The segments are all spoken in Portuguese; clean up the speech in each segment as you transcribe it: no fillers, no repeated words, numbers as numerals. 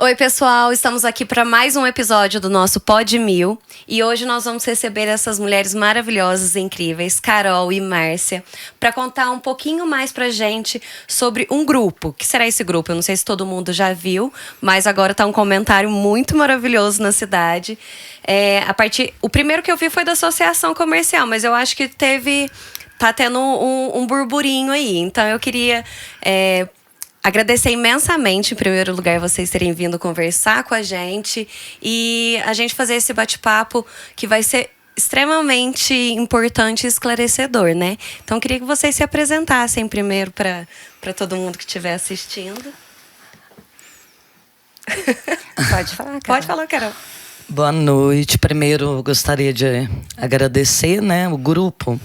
Oi, pessoal, estamos aqui para mais um episódio do nosso Pod Mil. E hoje nós vamos receber essas mulheres maravilhosas e incríveis, Carol e Márcia, para contar um pouquinho mais pra gente sobre um grupo. O que será esse grupo? Eu não sei se todo mundo já viu, mas agora tá um comentário muito maravilhoso na cidade. O primeiro que eu vi foi da Associação Comercial, mas eu acho que tá tendo um burburinho aí. Então eu queria agradecer imensamente, em primeiro lugar, vocês terem vindo conversar com a gente e a gente fazer esse bate-papo que vai ser extremamente importante e esclarecedor, né? Então, eu queria que vocês se apresentassem primeiro para todo mundo que estiver assistindo. Pode falar, Carol. Pode falar, Carol. Boa noite. Primeiro, gostaria de agradecer, né, o grupo.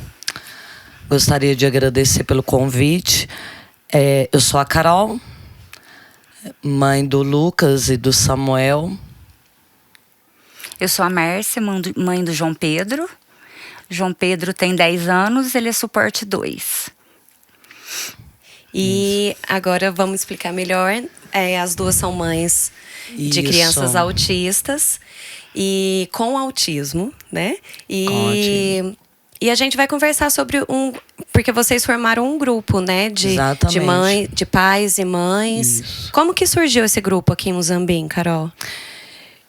Gostaria de agradecer pelo convite. Eu sou a Carol, mãe do Lucas e do Samuel. Eu sou a Márcia, mãe do João Pedro. João Pedro tem 10 anos, ele é suporte 2. E agora vamos explicar melhor. As duas são mães de crianças autistas e com autismo, né? E a gente vai conversar sobre porque vocês formaram um grupo, né? De pais e mães. Isso. Como que surgiu esse grupo aqui em Muzambinho, Carol?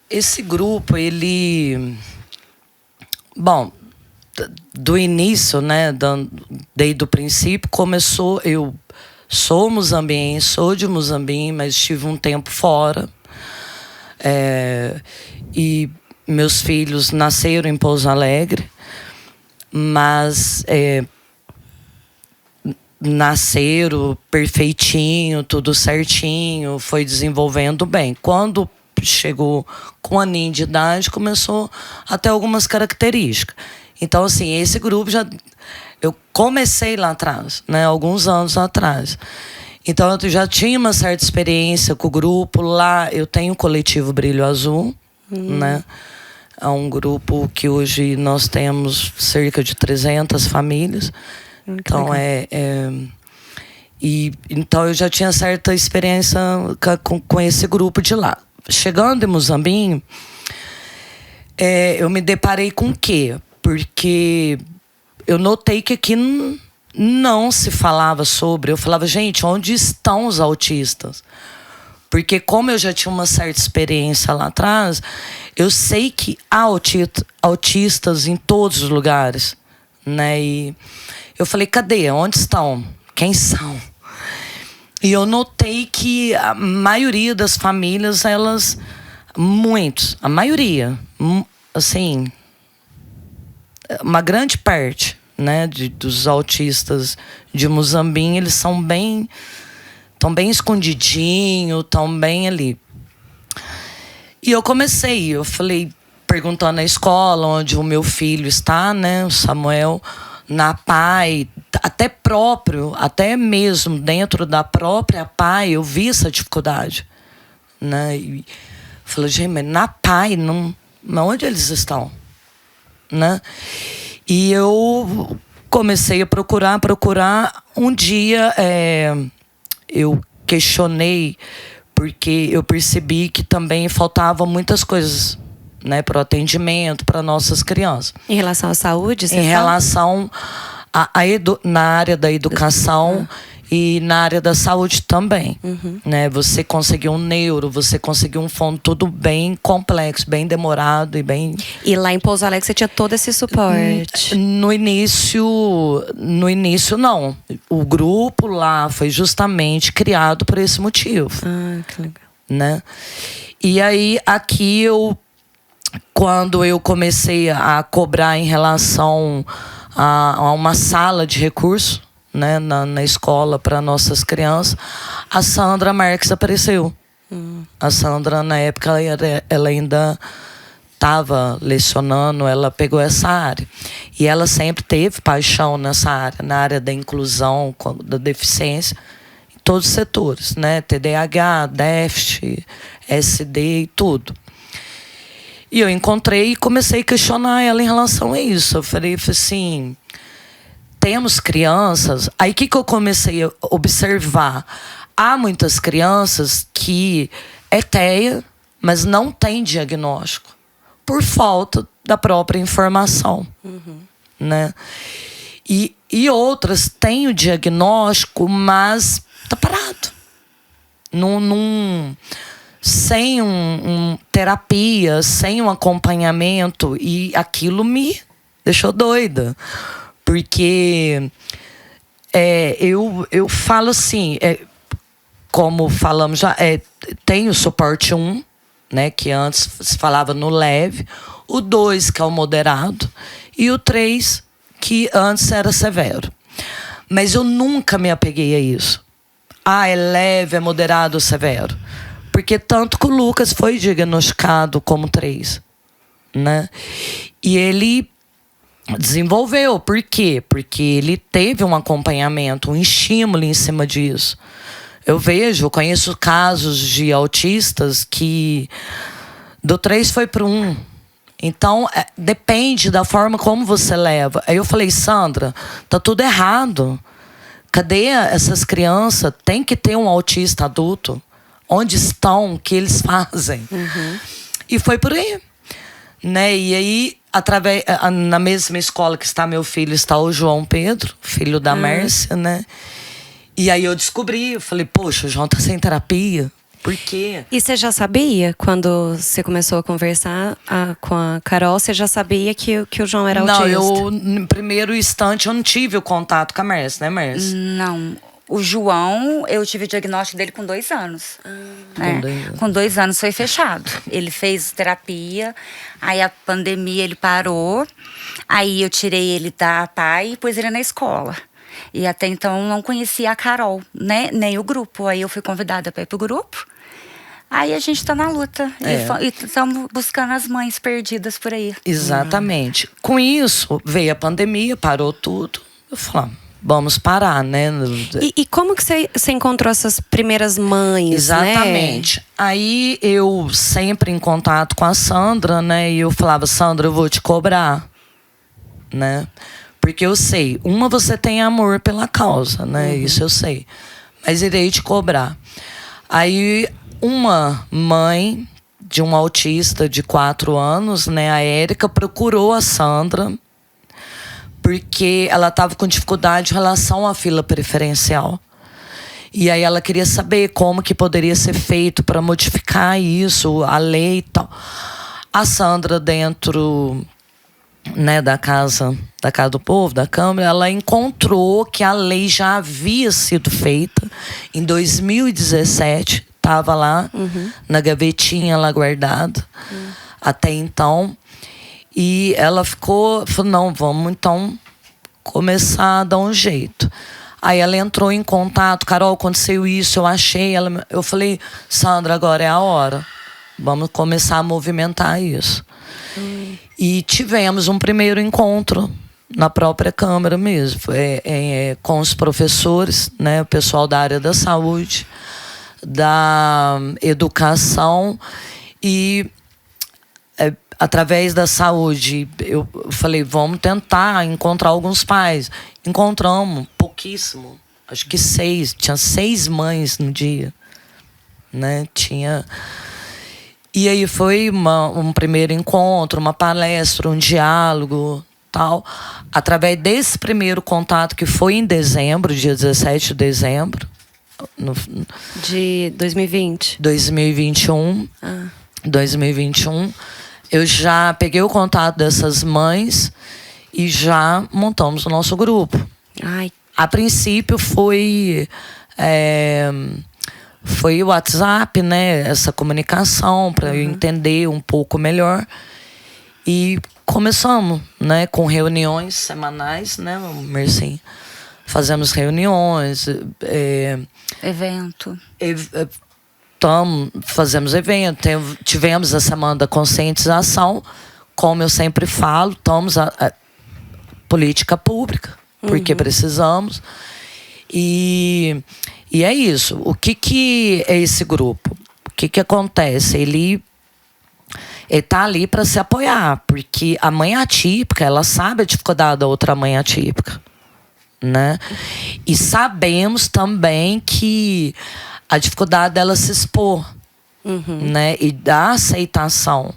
Esse grupo, ele... Bom, do início, né? Desde o princípio, começou... Eu sou muzambiense, sou de Muzambinho, mas estive um tempo fora. E meus filhos nasceram em Pouso Alegre. Mas nasceram perfeitinho, tudo certinho, foi desenvolvendo bem. Quando chegou com um aninho de idade, começou a ter algumas características. Então, assim, esse grupo eu comecei lá atrás, né, alguns anos atrás. Então, eu já tinha uma certa experiência com o grupo. Lá eu tenho o coletivo Brilho Azul, né? É um grupo que hoje nós temos cerca de 300 famílias. Então, então eu já tinha certa experiência com esse grupo de lá. Chegando em Muzambinho, eu me deparei com o quê? Porque eu notei que aqui não se falava sobre. Eu falava, gente, onde estão os autistas? Porque como eu já tinha uma certa experiência lá atrás, eu sei que há autistas em todos os lugares, né? E eu falei, cadê? Onde estão? Quem são? E eu notei que a maioria das famílias, a maioria, assim, uma grande parte, né, dos autistas de Muzambinho, eles são estão bem escondidinho, estão bem ali. E eu falei, perguntando na escola onde o meu filho está, né, o Samuel, na PAI, até mesmo dentro da própria PAI, eu vi essa dificuldade, né? E falei, gente, mas na PAI, onde eles estão, né? E eu comecei a procurar. Um dia eu questionei, porque eu percebi que também faltavam muitas coisas, né, para o atendimento, para nossas crianças. Em relação à saúde? Em relação na área da educação e na área da saúde também. Né? Você conseguiu um neuro, você conseguiu um fono, tudo bem complexo, bem demorado e bem... E lá em Pouso Alegre você tinha todo esse suporte? No início, não. O grupo lá foi justamente criado por esse motivo. Ah, que legal. Né? E aí, aqui quando eu comecei a cobrar em relação a uma sala de recursos, né, na escola para nossas crianças, a Sandra Marques apareceu. A Sandra, na época, ela ainda estava lecionando, ela pegou essa área. E ela sempre teve paixão nessa área, na área da inclusão, da deficiência, em todos os setores, né? TDAH, déficit, SD e tudo. E eu encontrei e comecei a questionar ela em relação a isso. Eu falei assim, temos crianças... Aí o que eu comecei a observar? Há muitas crianças que é TEA, mas não tem diagnóstico por falta da própria informação, né? E outras têm o diagnóstico, mas tá parado. Sem terapia, sem um acompanhamento, e aquilo me deixou doida. Porque eu falo assim, como falamos já, tem o suporte 1, né, que antes se falava no leve, o 2, que é o moderado, e o 3, que antes era severo. Mas eu nunca me apeguei a isso. É leve, é moderado ou severo. Porque tanto que o Lucas foi diagnosticado como 3, né? E ele desenvolveu. Por quê? Porque ele teve um acompanhamento, um estímulo em cima disso. Eu conheço casos de autistas que do 3 foi para 1. Então, depende da forma como você leva. Aí eu falei, Sandra, tá tudo errado. Cadê essas crianças? Tem que ter um autista adulto. Onde estão? O que eles fazem? E foi por aí. Né? E aí, na mesma escola que está meu filho, está o João Pedro, filho da Mércia, né? E aí eu descobri, eu falei, poxa, o João tá sem terapia. Por quê? E você já sabia, quando você começou a conversar com a Carol, você já sabia que o João era autista? Não, no primeiro instante, eu não tive o contato com a Mércia, né, Mércia? Não. O João, eu tive o diagnóstico dele com 2 anos. Né? Com 2 anos foi fechado. Ele fez terapia, aí a pandemia ele parou, aí eu tirei ele da PAI e pus ele na escola. E até então eu não conhecia a Carol, né? Nem o grupo. Aí eu fui convidada para ir pro grupo. Aí a gente tá na luta. E estamos buscando as mães perdidas por aí. Exatamente. Com isso, veio a pandemia, parou tudo. Eu falei, vamos parar, né? E como que você encontrou essas primeiras mães, Exatamente. Né? Aí eu sempre em contato com a Sandra, né? E eu falava, Sandra, eu vou te cobrar, né? Porque eu sei, você tem amor pela causa, né? Isso eu sei. Mas irei te cobrar. Aí, uma mãe de um autista de 4 anos, né? A Érica, procurou a Sandra porque ela estava com dificuldade em relação à fila preferencial. E aí ela queria saber como que poderia ser feito para modificar isso, a lei e tal. A Sandra, dentro, né, da casa do povo, da Câmara, ela encontrou que a lei já havia sido feita em 2017, estava lá na gavetinha lá guardada até então, e ela falou, não, vamos então começar a dar um jeito. Aí ela entrou em contato, Carol, aconteceu isso, eu achei, eu falei, Sandra, agora é a hora, vamos começar a movimentar isso. E tivemos um primeiro encontro na própria Câmara mesmo, com os professores, né, o pessoal da área da saúde, da educação, e através da saúde eu falei, vamos tentar encontrar alguns pais. Encontramos pouquíssimo, acho que 6, tinha 6 mães no dia, né? E aí foi um primeiro encontro, uma palestra, um diálogo, tal. Através desse primeiro contato, que foi em dezembro, dia 17 de dezembro. De 2020? 2021. 2021. Eu já peguei o contato dessas mães e já montamos o nosso grupo. Ai. A princípio foi o WhatsApp, né? Essa comunicação para eu entender um pouco melhor. E começamos, né? Com reuniões semanais, né, Mercinha? Fazemos reuniões. Evento. Fazemos evento. Tivemos a semana da conscientização. Como eu sempre falo, estamos a política pública, porque precisamos. E é isso. O que é esse grupo? O que acontece? Ele está ali para se apoiar, porque a mãe atípica, ela sabe a dificuldade da outra mãe atípica, né? E sabemos também que a dificuldade dela se expor, né? E da aceitação.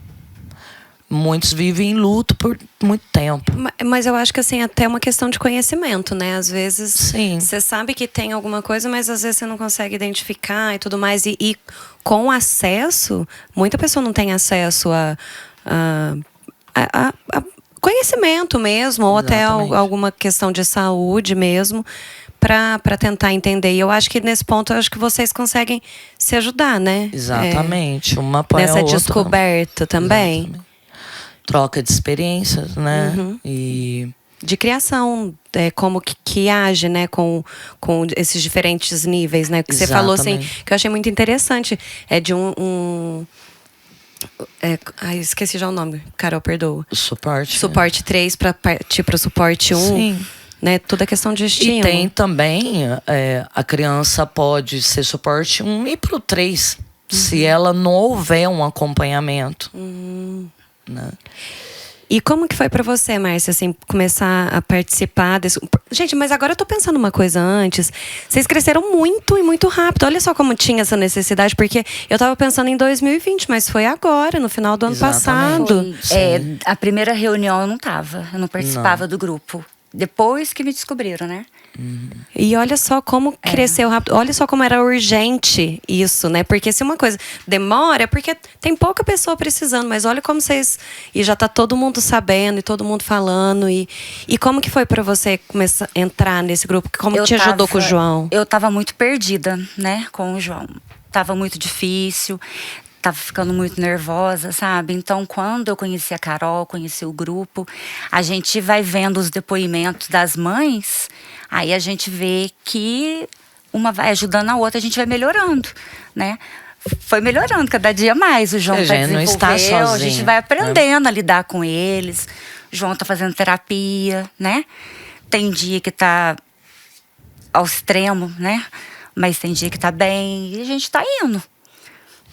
Muitos vivem em luto por muito tempo. Mas eu acho que assim, até uma questão de conhecimento, né? Às vezes você sabe que tem alguma coisa, mas às vezes você não consegue identificar e tudo mais. E com acesso, muita pessoa não tem acesso a conhecimento mesmo, ou até alguma questão de saúde mesmo, para tentar entender. E eu acho que nesse ponto, eu acho que vocês conseguem se ajudar, né? Exatamente. Uma apoia a outra. Nessa descoberta também. Exatamente. Troca de experiências, né? E de criação, como que age, né, com esses diferentes níveis, né? Que você falou assim, que eu achei muito interessante. É de esqueci já o nome. Carol, perdoa. Suporte. Suporte 3 para partir para o suporte 1. Sim. Né, toda a questão de estímulo. E tem também, a criança pode ser suporte 1 e pro 3, se ela não houver um acompanhamento. Né? E como que foi pra você, Márcia, assim, começar a participar desse... Gente, mas agora eu tô pensando uma coisa antes. Vocês cresceram muito e muito rápido. Olha só como tinha essa necessidade, porque eu tava pensando em 2020, mas foi agora, no final do ano passado. A primeira reunião eu não tava, eu não participava do grupo. Depois que me descobriram, né? E olha só como cresceu rápido. Olha só como era urgente isso, né? Porque se uma coisa demora, é porque tem pouca pessoa precisando. Mas olha como vocês... E já tá todo mundo sabendo e todo mundo falando. E como que foi pra você começar a entrar nesse grupo? Como te ajudou com o João? Eu tava muito perdida, né? Com o João. Tava muito difícil. Tava ficando muito nervosa, sabe? Então, quando eu conheci a Carol, conheci o grupo, a gente vai vendo os depoimentos das mães, aí a gente vê que uma vai ajudando a outra, a gente vai melhorando, né? Foi melhorando cada dia mais. O João não está sozinho, a gente vai aprendendo a lidar com eles. O João tá fazendo terapia, né? Tem dia que tá ao extremo, né? Mas tem dia que tá bem e a gente tá indo.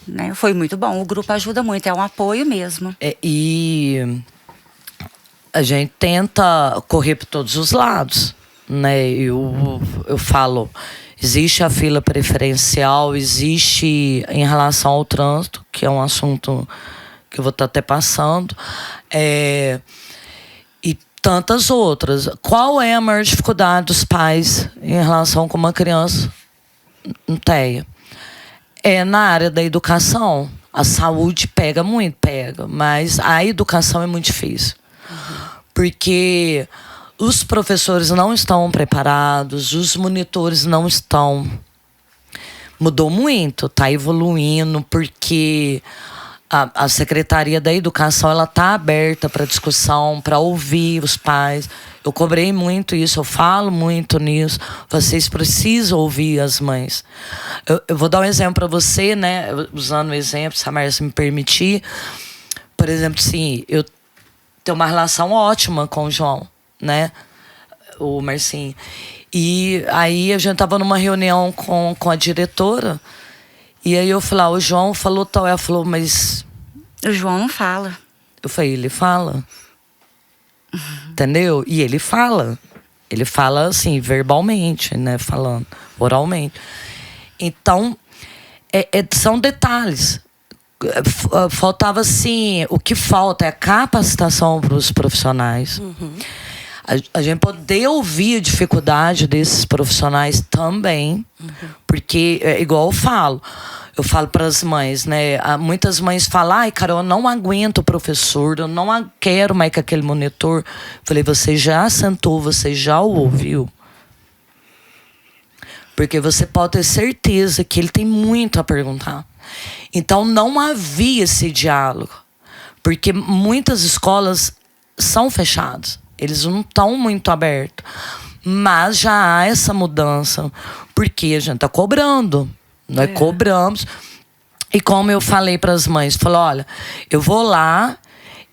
Né? Foi muito bom, o grupo ajuda muito, é um apoio mesmo. E a gente tenta correr por todos os lados, né? Eu falo, existe a fila preferencial, existe em relação ao trânsito, que é um assunto que eu vou estar até passando, e tantas outras. Qual é a maior dificuldade dos pais em relação com uma criança no TEA? É na área da educação. A saúde pega, mas a educação é muito difícil. Porque os professores não estão preparados, os monitores não estão. Mudou muito, está evoluindo, porque a Secretaria da Educação ela está aberta para discussão, para ouvir os pais. Eu cobrei muito isso, eu falo muito nisso. Vocês precisam ouvir as mães. Eu vou dar um exemplo para você, né? Usando o exemplo, se a Márcia me permitir. Por exemplo, sim, eu tenho uma relação ótima com o João, né? O Marcinho. E aí a gente tava numa reunião com a diretora. E aí eu falei, o João falou tal. Ela falou, mas... O João não fala. Eu falei, ele fala. Entendeu? E ele fala. Ele fala assim, verbalmente, né? Falando, oralmente. Então, são detalhes. Faltava, assim... O que falta é a capacitação para os profissionais. A gente poder ouvir a dificuldade desses profissionais também. Porque, igual eu falo para as mães, né? Muitas mães falam, ai, Carol, eu não aguento o professor, eu não quero mais que aquele monitor. Falei, você já sentou, você já o ouviu? Porque você pode ter certeza que ele tem muito a perguntar. Então, não havia esse diálogo. Porque muitas escolas são fechadas. Eles não estão muito abertos. Mas já há essa mudança. Porque a gente está cobrando. Nós cobramos. E como eu falei para as mães, falei, olha, eu vou lá,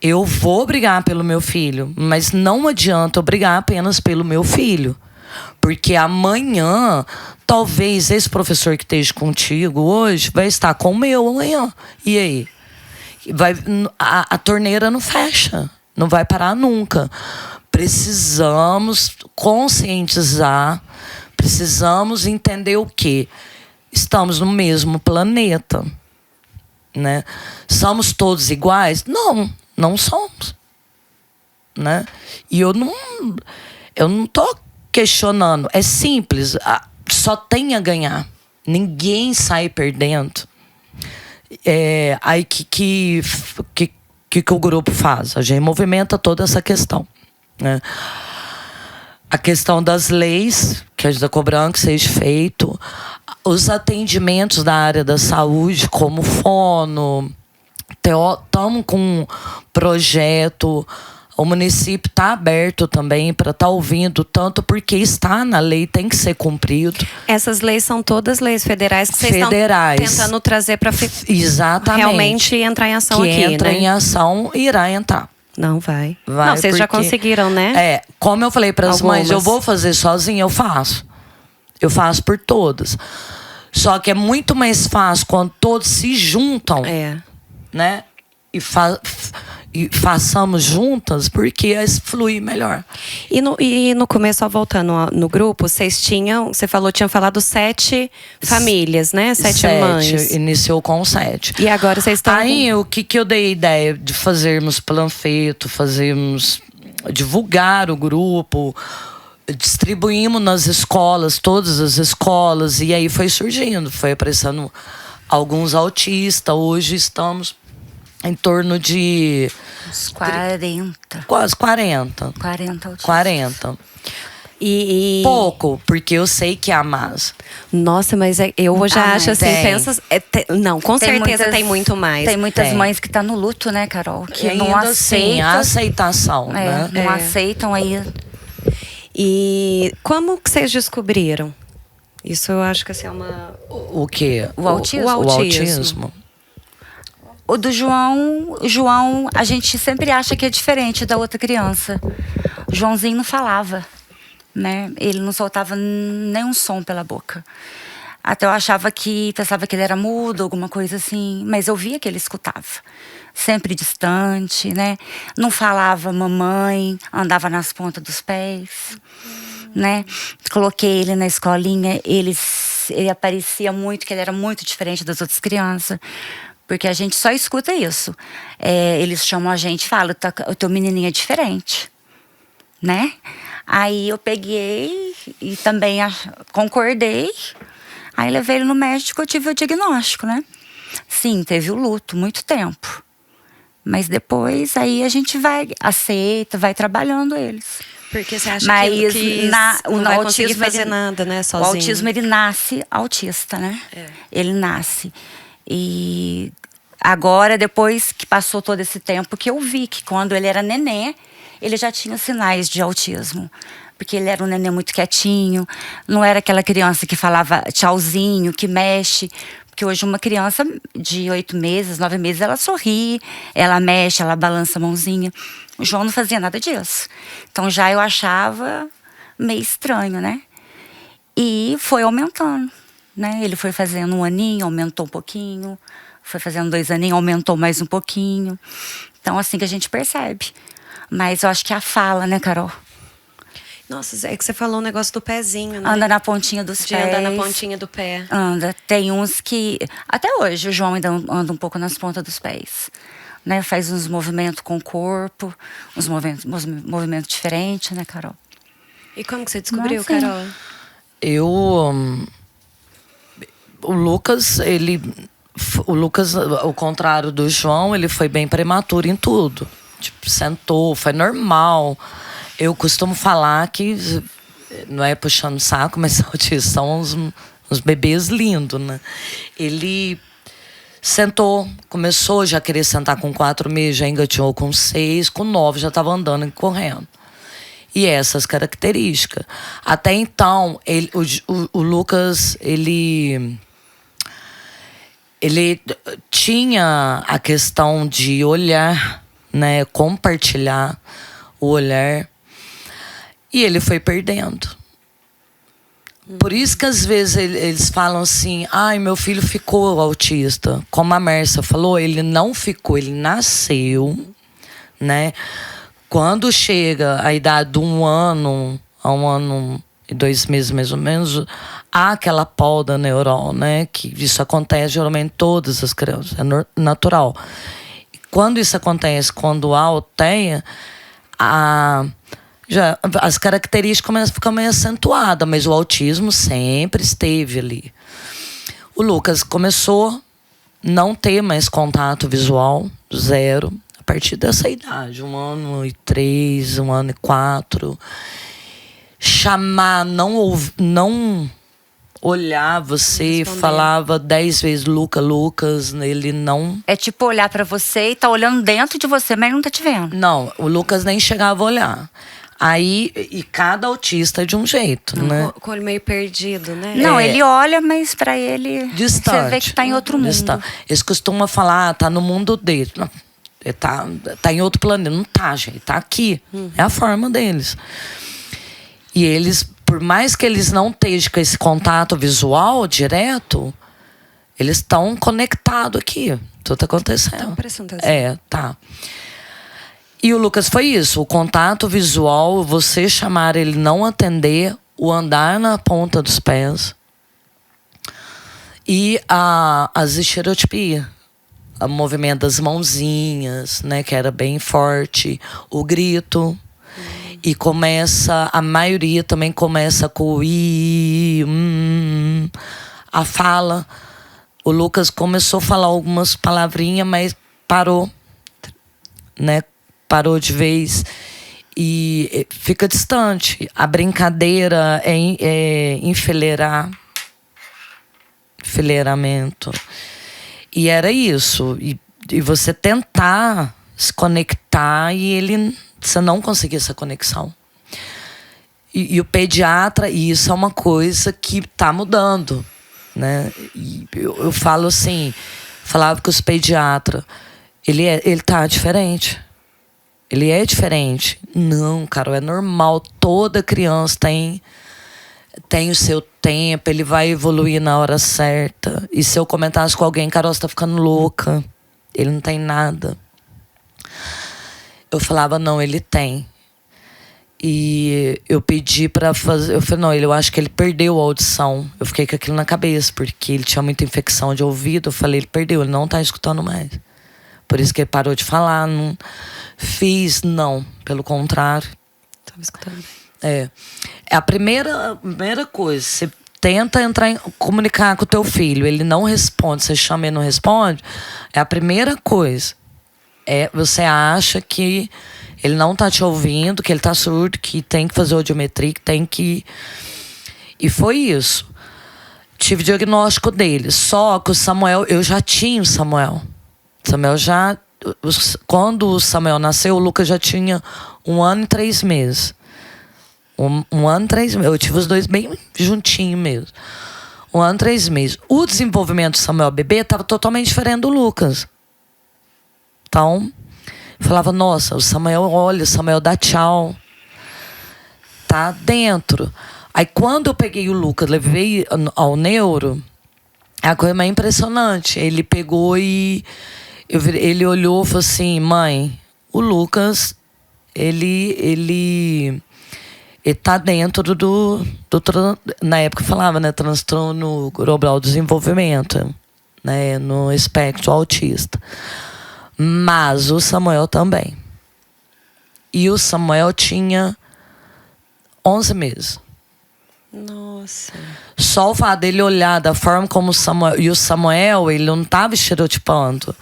eu vou brigar pelo meu filho, mas não adianta eu brigar apenas pelo meu filho. Porque amanhã, talvez esse professor que esteja contigo hoje vai estar com o meu amanhã. E aí? A torneira não fecha. Não vai parar nunca. Precisamos conscientizar, precisamos entender o quê? Estamos no mesmo planeta. né? Somos todos iguais? Não somos, né? E eu não tô questionando. É simples, só tem a ganhar. Ninguém sai perdendo. Aí que o grupo faz? A gente movimenta toda essa questão, né? A questão das leis, que a gente está cobrando que seja feito. Os atendimentos da área da saúde, como fono. Estamos com um projeto. O município está aberto também para estar ouvindo, tanto porque está na lei, tem que ser cumprido. Essas leis são todas leis federais que vocês estão tentando trazer para realmente entrar em ação que aqui, entra né? em ação, irá entrar. Não vai. Não, vocês já conseguiram, né? Como eu falei para as mães, eu vou fazer sozinha, eu faço. Eu faço por todas. Só que é muito mais fácil quando todos se juntam, né? E façamos juntas, porque flui melhor. E no começo, só voltando no grupo, você falou, tinha falado 7 famílias, né? 7 mães. Iniciou com 7. E agora vocês estão... Aí, o que eu dei a ideia de fazermos panfleto, divulgar o grupo, distribuímos nas escolas, todas as escolas, e aí foi surgindo, foi aparecendo alguns autistas. Hoje estamos em torno de... Uns 40. Quase 40. 40 autistas. 40. Pouco, porque eu sei que há mais. Nossa, mas eu já acho assim, pensa... não, com certeza tem muito mais. Tem muitas mães que estão no luto, né, Carol? Que não aceitam. Assim, a aceitação, né? Não aceitam aí. E como que vocês descobriram? Isso eu acho que assim, é uma... O quê? O autismo. O autismo. O do João, a gente sempre acha que é diferente da outra criança. O Joãozinho não falava, né? Ele não soltava nenhum som pela boca. Até eu pensava que ele era mudo, alguma coisa assim. Mas eu via que ele escutava. Sempre distante, né? Não falava mamãe, andava nas pontas dos pés, né? Coloquei ele na escolinha, ele aparecia muito, que ele era muito diferente das outras crianças. Porque a gente só escuta isso. Eles chamam a gente e falam, o teu menininho é diferente, né? Aí eu peguei e também concordei. Aí levei ele no médico, eu tive o diagnóstico, né? Sim, teve o luto, muito tempo. Mas depois, aí a gente aceita, vai trabalhando eles. Porque você acha que não vai conseguir fazer nada, né, sozinho? O autismo, ele nasce autista, né? Ele nasce. E agora, depois que passou todo esse tempo, que eu vi que quando ele era neném, ele já tinha sinais de autismo. Porque ele era um neném muito quietinho, não era aquela criança que falava tchauzinho, que mexe. Porque hoje uma criança de 8 meses, 9 meses, ela sorri, ela mexe, ela balança a mãozinha. O João não fazia nada disso. Então já eu achava meio estranho, né? E foi aumentando. Né? Ele foi fazendo 1 aninho, aumentou um pouquinho. Foi fazendo 2 aninhos, aumentou mais um pouquinho. Então, assim que a gente percebe. Mas eu acho que a fala, né, Carol? Nossa, é que você falou o negócio do pezinho, né? Anda na pontinha dos pés. Anda na pontinha do pé. Anda. Tem uns que... Até hoje, o João ainda anda um pouco nas pontas dos pés. Né? Faz uns movimentos com o corpo. Uns movimentos diferentes, né, Carol? E como que você descobriu, Carol? O Lucas, ao contrário do João, ele foi bem prematuro em tudo. Tipo, sentou, foi normal. Eu costumo falar que, não é puxando saco, mas autistas são uns bebês lindos, né? Ele sentou, começou já a querer sentar com 4 meses, já engatinhou com 6, com 9 já estava andando e correndo. E essas características. Até então, o Lucas, ele tinha a questão de olhar, né, compartilhar o olhar, e ele foi perdendo. Por isso que às vezes eles falam assim, ai, meu filho ficou autista. Como a Mércia falou, ele não ficou, ele nasceu, né? Quando chega a idade de 1 ano, a 1 ano e 2 meses mais ou menos, há aquela poda neural, né? Que isso acontece geralmente em todas as crianças, é natural. Quando isso acontece, quando há alteia, já as características começam a ficar meio acentuadas, mas o autismo sempre esteve ali. O Lucas começou a não ter mais contato visual, 0, a partir dessa idade, 1 ano e 3, 1 ano e 4. Chamar, não olhar você, falava 10 vezes Lucas, ele não... É tipo olhar pra você e tá olhando dentro de você, mas não tá te vendo. Não, o Lucas nem chegava a olhar. Aí, e cada autista é de um jeito, né? Com o olho meio perdido, né? Não, ele olha, mas pra ele... Distante. Você vê que tá em outro mundo. Distante. Eles costumam falar, tá no mundo dele. Não, ele tá em outro planeta. Não tá, gente. Tá aqui. É a forma deles. E eles, por mais que eles não estejam com esse contato visual direto, eles estão conectados aqui. Tudo tá acontecendo. Estão prestando atenção. Tá. E o Lucas foi isso. O contato visual, você chamar ele não atender, o andar na ponta dos pés. E as estereotipias. O movimento das mãozinhas, né? Que era bem forte. O grito. E começa, a maioria também começa com o i, a fala. O Lucas começou a falar algumas palavrinhas, mas parou, né? Parou de vez e fica distante. A brincadeira é enfileiramento. E era isso. E você tentar se conectar e você não conseguia essa conexão. E o pediatra, e isso é uma coisa que está mudando, né? E eu falo assim, falava com os pediatras, ele tá diferente. Ele é diferente. Não, Carol, é normal. Toda criança tem o seu tempo, ele vai evoluir na hora certa. E se eu comentasse com alguém, Carol, você tá ficando louca. Ele não tem nada. Eu falava, não, ele tem. E eu pedi pra fazer... Eu falei, não, eu acho que ele perdeu a audição. Eu fiquei com aquilo na cabeça, porque ele tinha muita infecção de ouvido. Eu falei, ele perdeu, ele não tá escutando mais. Por isso que ele parou de falar. Não fiz, não. Pelo contrário. Tava escutando. É a primeira coisa. Você tenta comunicar com o teu filho. Ele não responde. Você chama e ele não responde. É a primeira coisa. Você acha que ele não tá te ouvindo, que ele tá surdo, que tem que fazer audiometria, que tem que... E foi isso. Tive diagnóstico dele. Só que o Samuel, eu já tinha o Samuel. Quando o Samuel nasceu, o Lucas já tinha 1 ano e 3 meses. 1 ano e 3 meses. Eu tive os dois bem juntinhos mesmo. 1 ano e 3 meses. O desenvolvimento do Samuel bebê estava totalmente diferente do Lucas. Então, eu falava, nossa, o Samuel olha, o Samuel dá tchau. Tá dentro. Aí quando eu peguei o Lucas, levei ao neuro, a coisa mais impressionante. Ele pegou e... ele olhou e falou assim, mãe, o Lucas, ele tá dentro do na época falava, né, transtorno global do desenvolvimento, né, no espectro autista. Mas o Samuel também. E o Samuel tinha 11 meses. Nossa. Só o fato dele olhar da forma como o Samuel... E o Samuel, ele não estava estereotipando.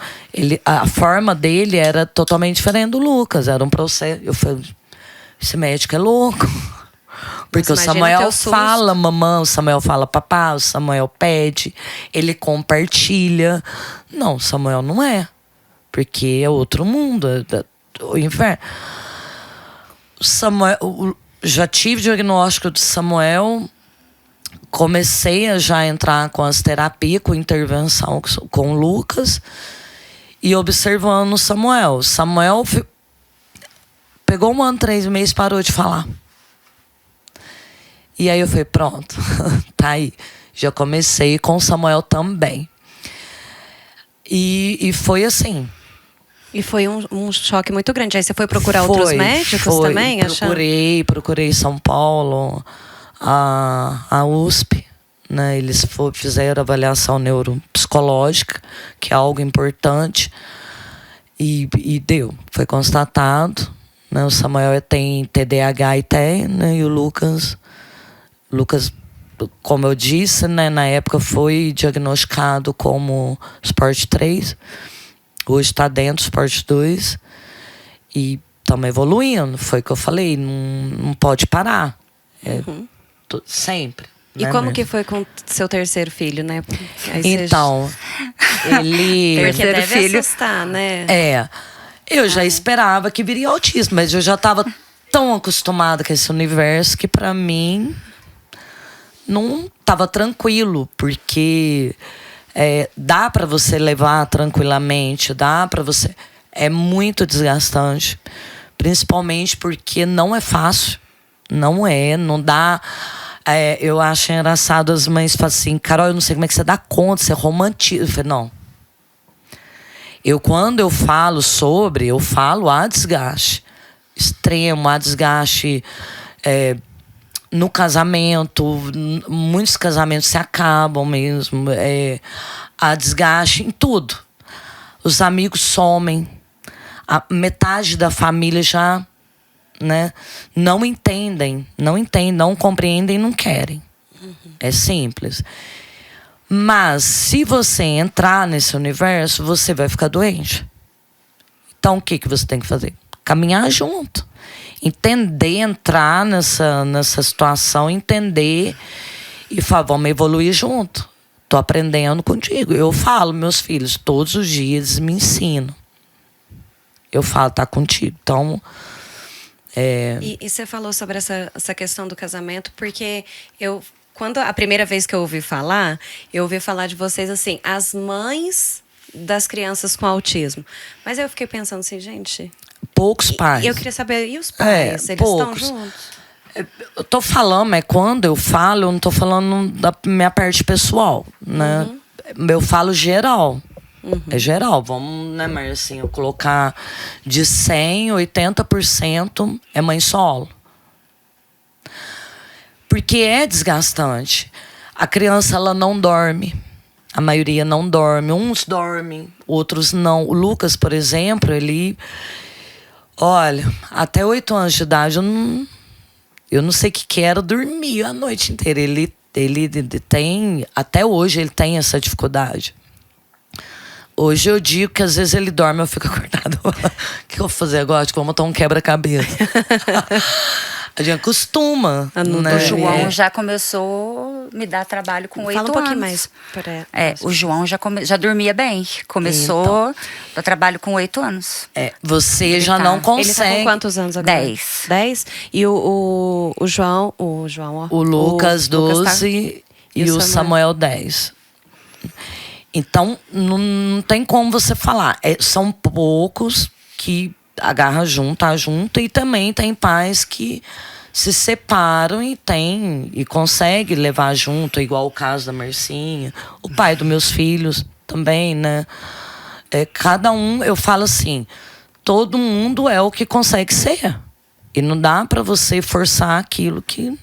A forma dele era totalmente diferente do Lucas. Era um processo... Eu falei, esse médico é louco. Porque o Samuel fala mamãe, o Samuel fala papá, o Samuel pede, ele compartilha. Não, o Samuel não é. Porque é outro mundo, o inferno. O Samuel... Já tive diagnóstico de Samuel, comecei a já entrar com as terapias, com intervenção com o Lucas e observando o Samuel. Samuel pegou 1 ano e 3 meses e parou de falar. E aí eu falei, pronto, tá aí. Já comecei com o Samuel também. E foi assim. E foi um choque muito grande. Aí você foi procurar outros médicos também? Procurei São Paulo, a USP, né? Eles fizeram avaliação neuropsicológica, que é algo importante, e deu. Foi constatado, né? O Samuel tem TDAH e TEA, né? E o Lucas, como eu disse, né? Na época foi diagnosticado como Sport 3. Hoje está dentro do Sport 2. E estamos evoluindo. Foi o que eu falei, não pode parar. Sempre. E né, como que foi com seu terceiro filho, né? Aí então, ele... Porque deve filho. assustar, né? Eu já esperava que viria autismo, mas eu já estava tão acostumada com esse universo que para mim não estava tranquilo, porque dá para você levar tranquilamente, dá para você... É muito desgastante, principalmente porque não é fácil. Não dá... eu acho engraçado as mães falam assim, Carol, eu não sei como é que você dá conta, você romantiza. Eu falei, não. Quando eu falo há desgaste extremo, há desgaste no casamento, muitos casamentos se acabam mesmo, há desgaste em tudo. Os amigos somem, a metade da família já, né, não entendem, não compreendem, não querem. É simples. Mas se você entrar nesse universo, você vai ficar doente. Então o que você tem que fazer? Caminhar junto. Entender, entrar nessa situação, entender e falar, vamos evoluir junto. Tô aprendendo contigo. Eu falo, meus filhos, todos os dias me ensinam. Eu falo, tá contigo. Então... E você falou sobre essa questão do casamento, porque quando a primeira vez que eu ouvi falar de vocês assim, as mães das crianças com autismo. Mas eu fiquei pensando assim, gente... Poucos pais. E eu queria saber, e os pais? Eles poucos. Estão juntos? Eu tô falando, mas quando eu falo, eu não tô falando da minha parte pessoal, né? Eu falo geral. É geral. Vamos, né, Márcia, assim, eu colocar de 100, 80% é mãe solo. Porque é desgastante. A criança, ela não dorme. A maioria não dorme. Uns dormem, outros não. O Lucas, por exemplo, ele... Olha, até 8 anos de idade, eu não sei o que era dormir a noite inteira. Ele tem... Até hoje ele tem essa dificuldade. Hoje eu digo que às vezes ele dorme, eu fico acordado. O que eu vou fazer agora? Acho que vou montar um quebra-cabeça. A gente acostuma. Né? O João já começou a me dar trabalho com 8 anos. Fala um pouquinho mais. O João já dormia bem. Começou a dar trabalho com 8 anos. Você já não consegue. Ele tá com quantos anos agora? 10. 10? E o João, ó. O Lucas, 12 e o Samuel 10. Então, não tem como você falar. São poucos que agarram junto, tá junto. E também tem pais que se separam e conseguem levar junto. Igual o caso da Marcinha. O pai dos meus filhos também, né? Cada um, eu falo assim, todo mundo é o que consegue ser. E não dá para você forçar aquilo que,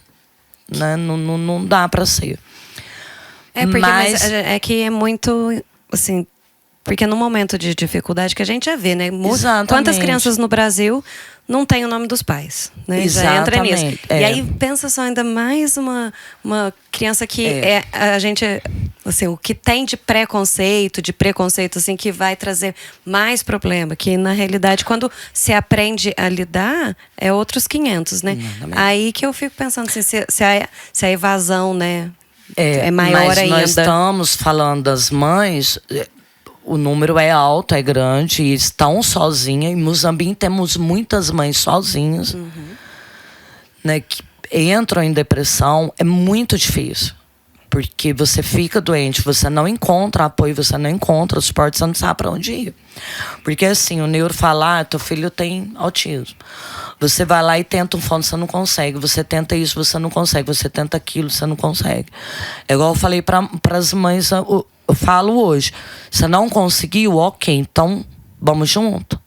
né, não dá para ser. Mas é que é muito, assim, porque no momento de dificuldade que a gente já vê, né? Quantas crianças no Brasil não têm o nome dos pais, né? Exatamente. Já entra nisso. E aí pensa só ainda mais uma criança que a gente, assim, o que tem de preconceito, assim, que vai trazer mais problema, que na realidade quando se aprende a lidar é outros 500, né? Aí que eu fico pensando assim, se a evasão, né? É maior mas ainda. Nós estamos falando das mães, o número é alto, é grande, e estão sozinhas. Em Muzambinho temos muitas mães sozinhas, né, que entram em depressão. É muito difícil, porque você fica doente, você não encontra apoio, você não encontra suporte, você não sabe para onde ir. Porque assim, o neuro fala, teu filho tem autismo. Você vai lá e tenta um fono, você não consegue. Você tenta isso, você não consegue. Você tenta aquilo, você não consegue. É igual eu falei para as mães, eu falo hoje. Você não conseguiu? Ok, então vamos junto.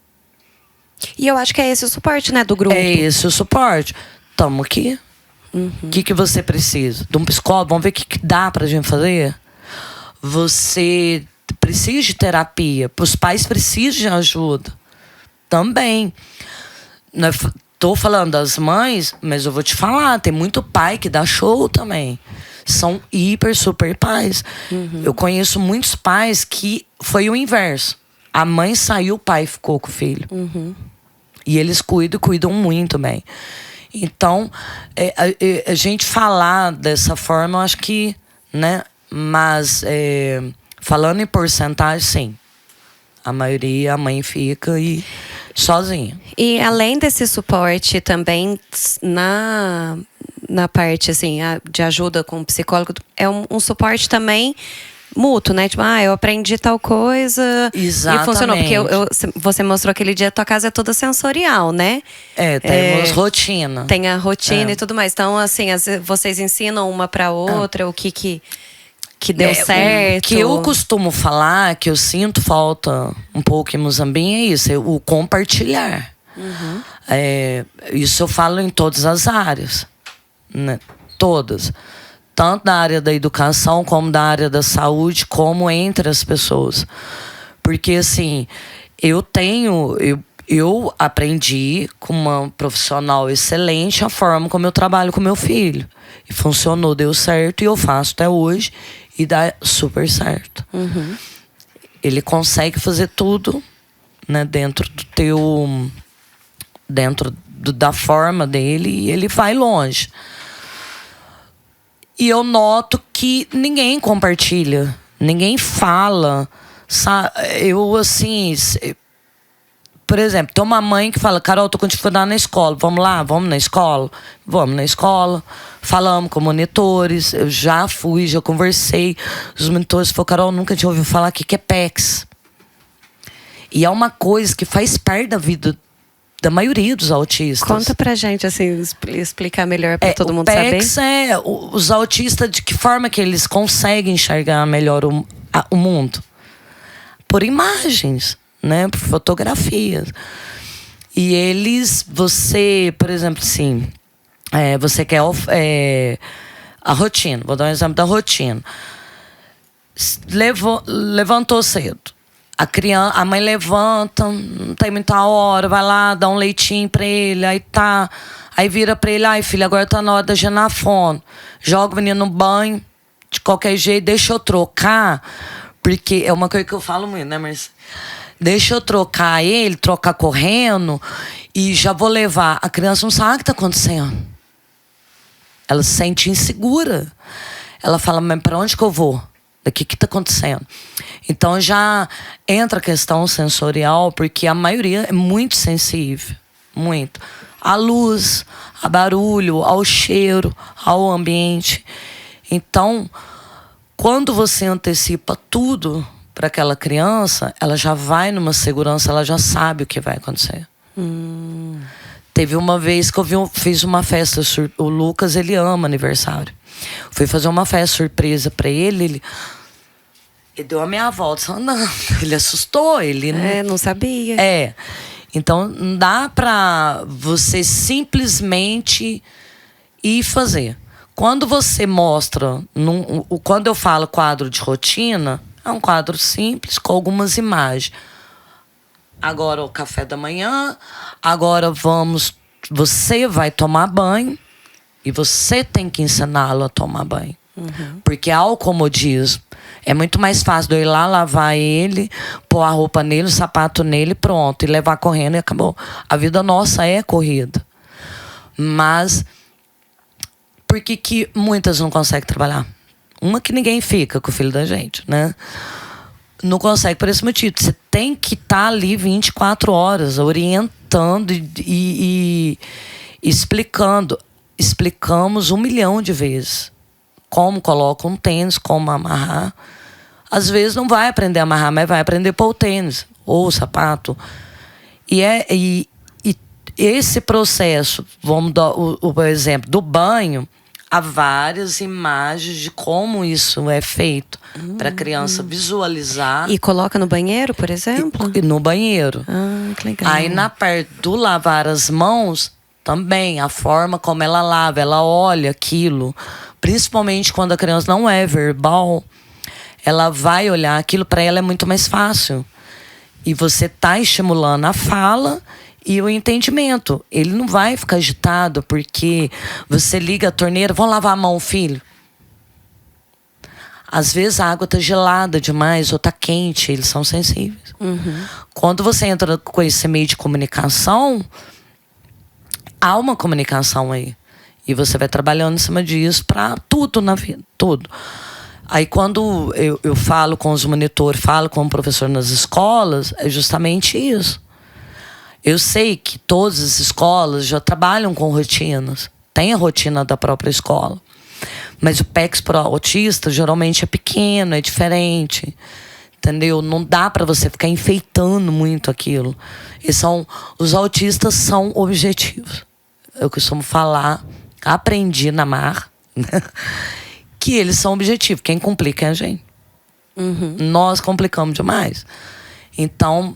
E eu acho que é esse o suporte, né, do grupo. É esse o suporte. Tamo aqui. O que você precisa? De um psicólogo? Vamos ver o que dá pra gente fazer? Você precisa de terapia. Os pais precisam de ajuda. Também. Tô falando das mães, mas eu vou te falar, tem muito pai que dá show também. São hiper, super pais. Eu conheço muitos pais que foi o inverso. A mãe saiu, o pai ficou com o filho. E eles cuidam muito bem. Então, a gente falar dessa forma, eu acho que, né? Mas, falando em porcentagem, sim. A maioria, a mãe fica sozinha. E além desse suporte também na parte assim, de ajuda com o psicólogo, é um suporte também mútuo, né? Tipo, eu aprendi tal coisa. Exatamente. E funcionou. Porque você mostrou aquele dia, a tua casa é toda sensorial, né? Temos rotina. Tem a rotina e tudo mais. Então, assim, vocês ensinam uma pra outra o que deu certo. O que eu costumo falar, que eu sinto falta um pouco em Muzambinho, é isso, o compartilhar. Isso eu falo em todas as áreas, né? Todas. Tanto da área da educação, como da área da saúde, como entre as pessoas. Porque, assim, eu aprendi com uma profissional excelente a forma como eu trabalho com meu filho. E funcionou, deu certo, e eu faço até hoje. E dá super certo. Ele consegue fazer tudo, né, dentro da forma dele, e ele vai longe. E eu noto que ninguém compartilha, ninguém fala. Eu, assim, por exemplo, tem uma mãe que fala: Carol, tô com dificuldade na escola, vamos lá, vamos na escola? Vamos na escola, falamos com monitores, eu já conversei. Os monitores falaram: Carol, nunca tinha ouvido falar que é PECS. E é uma coisa que faz parte da vida da maioria dos autistas. Conta pra gente, assim, explicar melhor pra todo mundo saber. O PECS os autistas, de que forma que eles conseguem enxergar melhor o mundo? Por imagens, né? Por fotografias. E você, por exemplo, assim, você quer a rotina. Vou dar um exemplo da rotina. Levantou cedo. A mãe levanta, não tem muita hora, vai lá, dá um leitinho pra ele, aí vira pra ele: ai, filho, agora tá na hora da Genafone. Joga o menino no banho, de qualquer jeito, deixa eu trocar, porque é uma coisa que eu falo muito, né, mas deixa eu trocar correndo, e já vou levar. A criança não sabe o que tá acontecendo. Ela se sente insegura. Ela fala: mas pra onde que eu vou? O que está acontecendo? Então já entra a questão sensorial, porque a maioria é muito sensível. Muito. À luz, a barulho, ao cheiro, ao ambiente. Então, quando você antecipa tudo para aquela criança, ela já vai numa segurança, ela já sabe o que vai acontecer. Teve uma vez que eu fiz uma festa, o Lucas, ele ama aniversário. Fui fazer uma festa surpresa pra ele, ele deu a meia volta, andando. Ele assustou, ele não sabia. Então não dá pra você simplesmente ir fazer. Quando você mostra, quando eu falo quadro de rotina, é um quadro simples com algumas imagens. Agora o café da manhã, agora você vai tomar banho. E você tem que ensiná-lo a tomar banho. Porque há o comodismo. É muito mais fácil de eu ir lá, lavar ele, pôr a roupa nele, o sapato nele, pronto. E levar correndo e acabou. A vida nossa é corrida. Mas por que muitas não conseguem trabalhar? Uma, que ninguém fica com o filho da gente, né? Não consegue por esse motivo. Você tem que estar ali 24 horas, orientando e explicando. Explicamos 1 milhão de vezes como coloca um tênis, como amarrar. Às vezes não vai aprender a amarrar, mas vai aprender a pôr o tênis ou o sapato. E esse processo, vamos dar o exemplo do banho, há várias imagens de como isso é feito para a criança visualizar. E coloca no banheiro, por exemplo? No banheiro. Que legal. Aí na parte do lavar as mãos, Também a forma como ela lava, ela olha aquilo, principalmente quando a criança não é verbal, ela vai olhar aquilo, para ela é muito mais fácil. E você tá estimulando a fala e o entendimento. Ele não vai ficar agitado porque você liga a torneira, vão lavar a mão, filho. Às vezes a água tá gelada demais ou tá quente, eles são sensíveis. Quando você entra com esse meio de comunicação, há uma comunicação aí. E você vai trabalhando em cima disso para tudo na vida, tudo. Aí quando eu falo com os monitores, falo com o professor nas escolas, é justamente isso. Eu sei que todas as escolas já trabalham com rotinas. Tem a rotina da própria escola. Mas o PECS para o autista geralmente é pequeno, é diferente. Entendeu? Não dá para você ficar enfeitando muito aquilo. Os autistas são objetivos. Eu costumo falar, aprendi na mar, né? Que eles são objetivos. Quem complica é a gente. Nós complicamos demais. Então,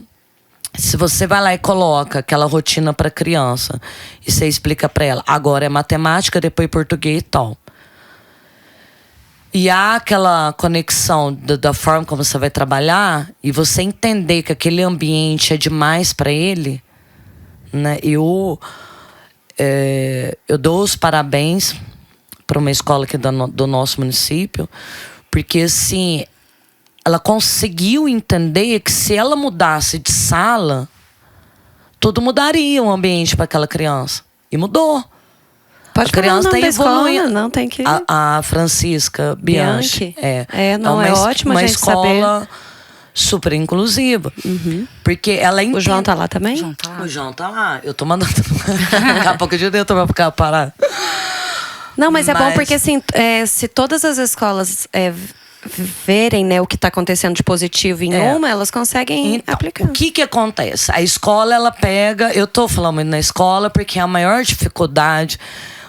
se você vai lá e coloca aquela rotina para criança e você explica para ela, agora é matemática, depois português e tal. E há aquela conexão da forma como você vai trabalhar e você entender que aquele ambiente é demais para ele, né? Eu dou os parabéns para uma escola aqui do nosso município, porque assim, ela conseguiu entender que se ela mudasse de sala, tudo mudaria o ambiente para aquela criança. E mudou. Pode a criança está evoluindo. Não tem que... A Francisca Bianchi. É ótimo a gente escola saber. Super inclusiva. Porque ela entende. O João tá lá também? O João tá lá. Eu tô mandando. Daqui a pouco eu dentro vai ficar parado. Não, mas é bom porque assim, se todas as escolas verem, né, o que está acontecendo de positivo em uma, elas conseguem aplicar. O que acontece? A escola, ela pega... Eu tô falando muito na escola porque a maior dificuldade,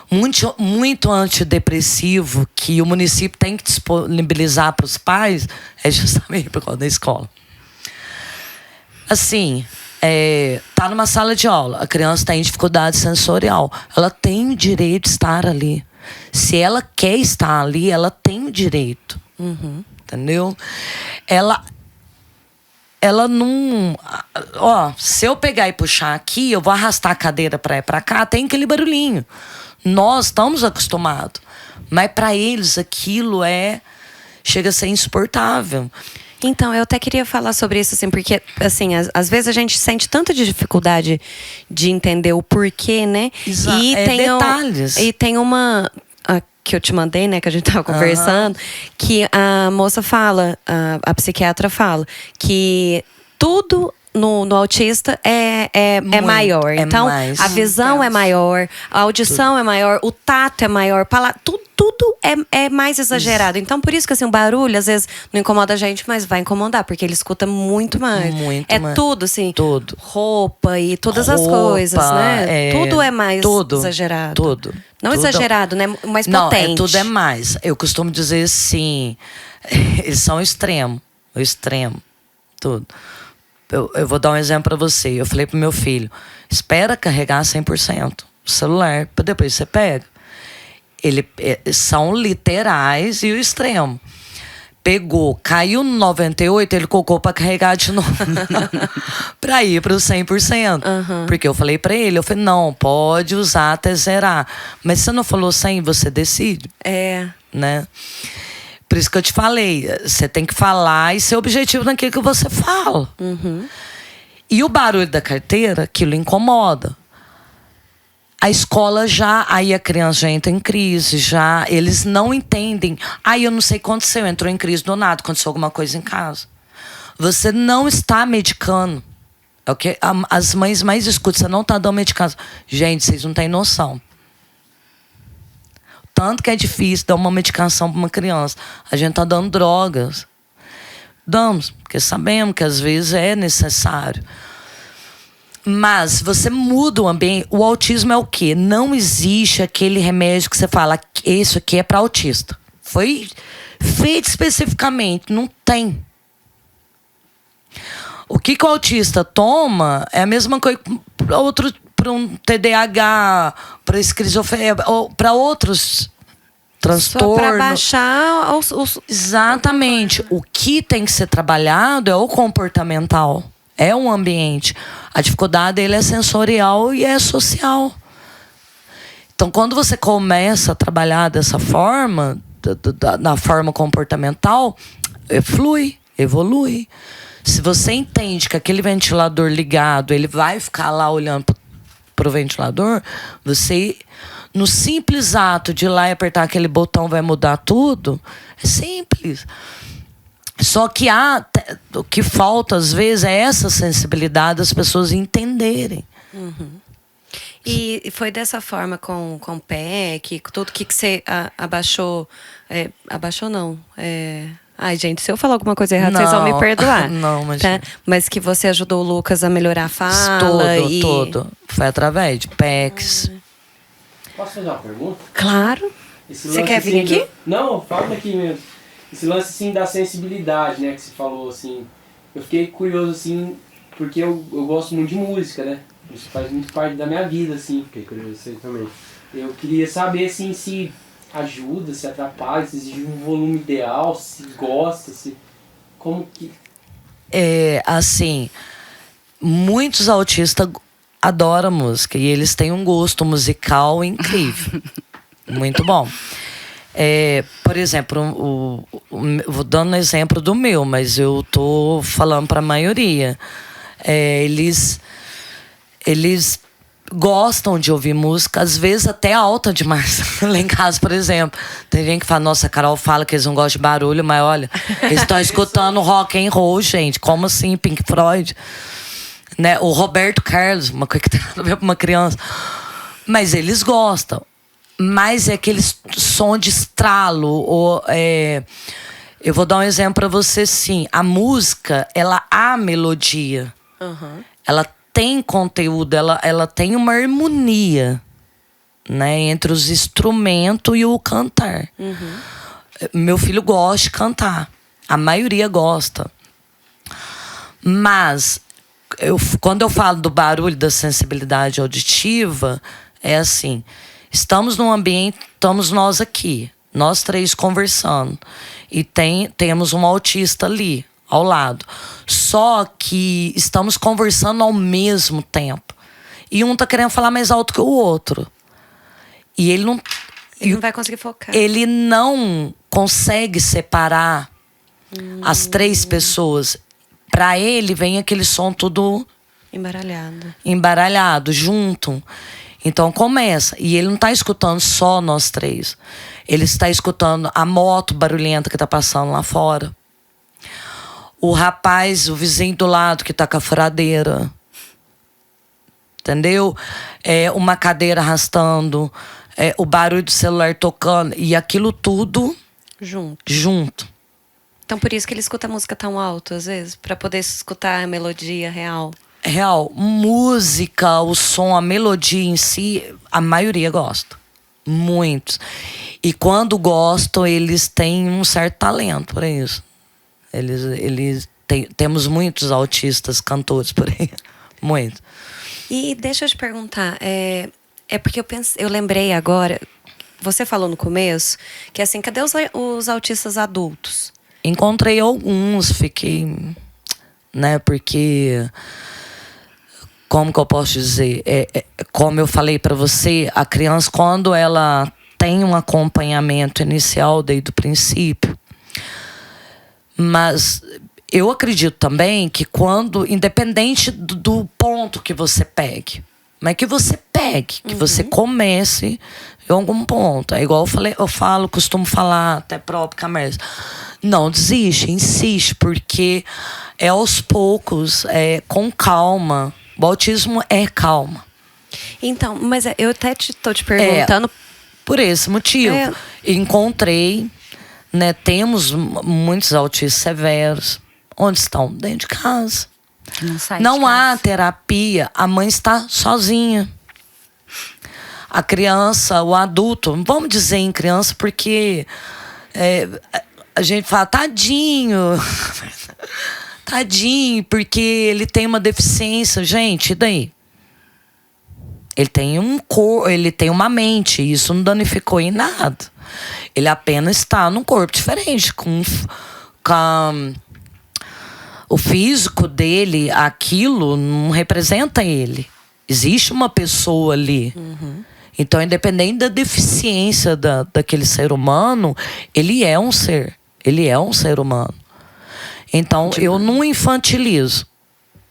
muito antidepressivo que o município tem que disponibilizar para os pais é justamente por causa da escola. Assim, tá numa sala de aula, a criança está em dificuldade sensorial. Ela tem o direito de estar ali. Se ela quer estar ali, ela tem o direito. Entendeu? Ela não... se eu pegar e puxar aqui, eu vou arrastar a cadeira para ir para cá, tem aquele barulhinho. Nós estamos acostumados. Mas para eles aquilo chega a ser insuportável. Então, eu até queria falar sobre isso, assim, porque, assim, às vezes a gente sente tanta dificuldade de entender o porquê, né? Exato. Detalhes. E tem uma... que eu te mandei, né, que a gente tava conversando, que a moça fala, a psiquiatra fala, que tudo no autista é maior. Então, a visão é maior, a audição é maior, o tato é maior, tudo é mais exagerado. Então, por isso que assim, o barulho, às vezes, não incomoda a gente, mas vai incomodar, porque ele escuta muito mais. Tudo, assim. Tudo. Roupa e todas as coisas, né? Tudo é mais exagerado. Tudo. Não tudo exagerado, né? Mais não, potente. Tudo é mais. Eu costumo dizer assim, eles são o extremo. Tudo. Eu vou dar um exemplo para você. Eu falei pro meu filho, espera carregar 100% o celular, para depois você pega. São literais e o extremo. Pegou, caiu no 98, ele colocou para carregar de novo. Para ir para o 100%. Porque eu falei para ele, não, pode usar até zerar. Mas você não falou 100, você decide. Né? Por isso que eu te falei, você tem que falar e ser objetivo naquilo que você fala. E o barulho da carteira, aquilo incomoda. A escola aí a criança já entra em crise, eles não entendem. Eu não sei o que aconteceu, entrou em crise do nada, aconteceu alguma coisa em casa. Você não está medicando. É o que as mães mais escutam, você não está dando medicação. Gente, vocês não têm noção. Tanto que é difícil dar uma medicação para uma criança. A gente está dando drogas. Damos, porque sabemos que às vezes é necessário. Mas você muda o ambiente. O autismo é o quê? Não existe aquele remédio que você fala, isso aqui é para autista. Foi feito especificamente, não tem. O que o autista toma é a mesma coisa para um TDAH, para esquizofrenia, ou para outros transtornos. Só para baixar os... Exatamente. O que tem que ser trabalhado é o comportamental, é o ambiente. A dificuldade dele é sensorial e é social. Então, quando você começa a trabalhar dessa forma, na forma comportamental, flui, evolui. Se você entende que aquele ventilador ligado, ele vai ficar lá olhando para o ventilador, você, no simples ato de ir lá e apertar aquele botão, vai mudar tudo, é simples. Só que o que falta, às vezes, é essa sensibilidade das pessoas entenderem. Uhum. E foi dessa forma com o PEC, tudo que você abaixou... abaixou não, Ai, gente, se eu falar alguma coisa errada, vocês vão me perdoar. Não, mas... Tá? Mas que você ajudou o Lucas a melhorar a fala. Todo. Foi através de PECs. Posso fazer uma pergunta? Claro. Você quer vir aqui? Não, fala aqui mesmo. Esse lance, assim, da sensibilidade, né, que você falou, assim. Eu fiquei curioso, assim, porque eu gosto muito de música, né? Isso faz muito parte da minha vida, assim. Fiquei curioso assim também. Eu queria saber, assim, se ajuda, se atrapalha, se exige um volume ideal, se gosta, se... Como que... Assim, muitos autistas adoram música e eles têm um gosto musical incrível. Muito bom. Por exemplo, vou dando um exemplo do meu, mas eu tô falando para a maioria. Eles gostam de ouvir música, às vezes até alta demais. Lá em casa, por exemplo, tem gente que fala, nossa, a Carol fala que eles não gostam de barulho, mas olha, eles estão escutando rock and roll, gente. Como assim, Pink Floyd? Né? O Roberto Carlos, uma coisa que tem nada a ver com uma criança. Mas eles gostam. Mas é aquele som de estralo. Eu vou dar um exemplo para você, sim. A música, ela há melodia. Uhum. Ela tem conteúdo, ela tem uma harmonia, né, entre os instrumentos e o cantar. Uhum. Meu filho gosta de cantar. A maioria gosta. Mas, quando eu falo do barulho, da sensibilidade auditiva, é assim... Estamos num ambiente, estamos nós aqui, nós três conversando. E temos um autista ali, ao lado. Só que estamos conversando ao mesmo tempo. E um tá querendo falar mais alto que o outro. E ele não... Ele não vai conseguir focar. Ele não consegue separar as três pessoas. Para ele, vem aquele som tudo... Embaralhado, junto. Então começa. E ele não está escutando só nós três. Ele está escutando a moto barulhenta que está passando lá fora. O rapaz, o vizinho do lado que está com a furadeira. Entendeu? Uma cadeira arrastando. O barulho do celular tocando. E aquilo tudo junto. Então por isso que ele escuta a música tão alto, às vezes. Para poder escutar a melodia real. Música, o som, a melodia em si, a maioria gosta. Muitos. E quando gostam, eles têm um certo talento para isso. Temos muitos autistas cantores por aí. Muito. E deixa eu te perguntar, porque eu lembrei agora, você falou no começo, que assim, cadê os autistas adultos? Encontrei alguns, fiquei... Né, porque... Como que eu posso dizer? Como eu falei para você, a criança, quando ela tem um acompanhamento inicial desde o princípio. Mas eu acredito também que quando, independente do ponto que você pegue, mas que você pegue, que você comece em algum ponto. É igual costumo falar até próprio Camércio. Não desiste, insiste, porque é aos poucos, com calma. O autismo é calma. Então, mas eu até estou te perguntando... Por esse motivo. Encontrei, né, temos muitos autistas severos. Onde estão? Dentro de casa. Não há terapia. A mãe está sozinha. A criança, o adulto... Vamos dizer em criança porque... a gente fala, tadinho... Tadinho, porque ele tem uma deficiência. Gente, e daí? Ele tem um corpo, ele tem uma mente, e isso não danificou em nada. Ele apenas está num corpo diferente, com o físico dele, aquilo não representa ele. Existe uma pessoa ali. Então, independente da deficiência daquele ser humano, ele é um ser. Ele é um ser humano. Então, eu não infantilizo.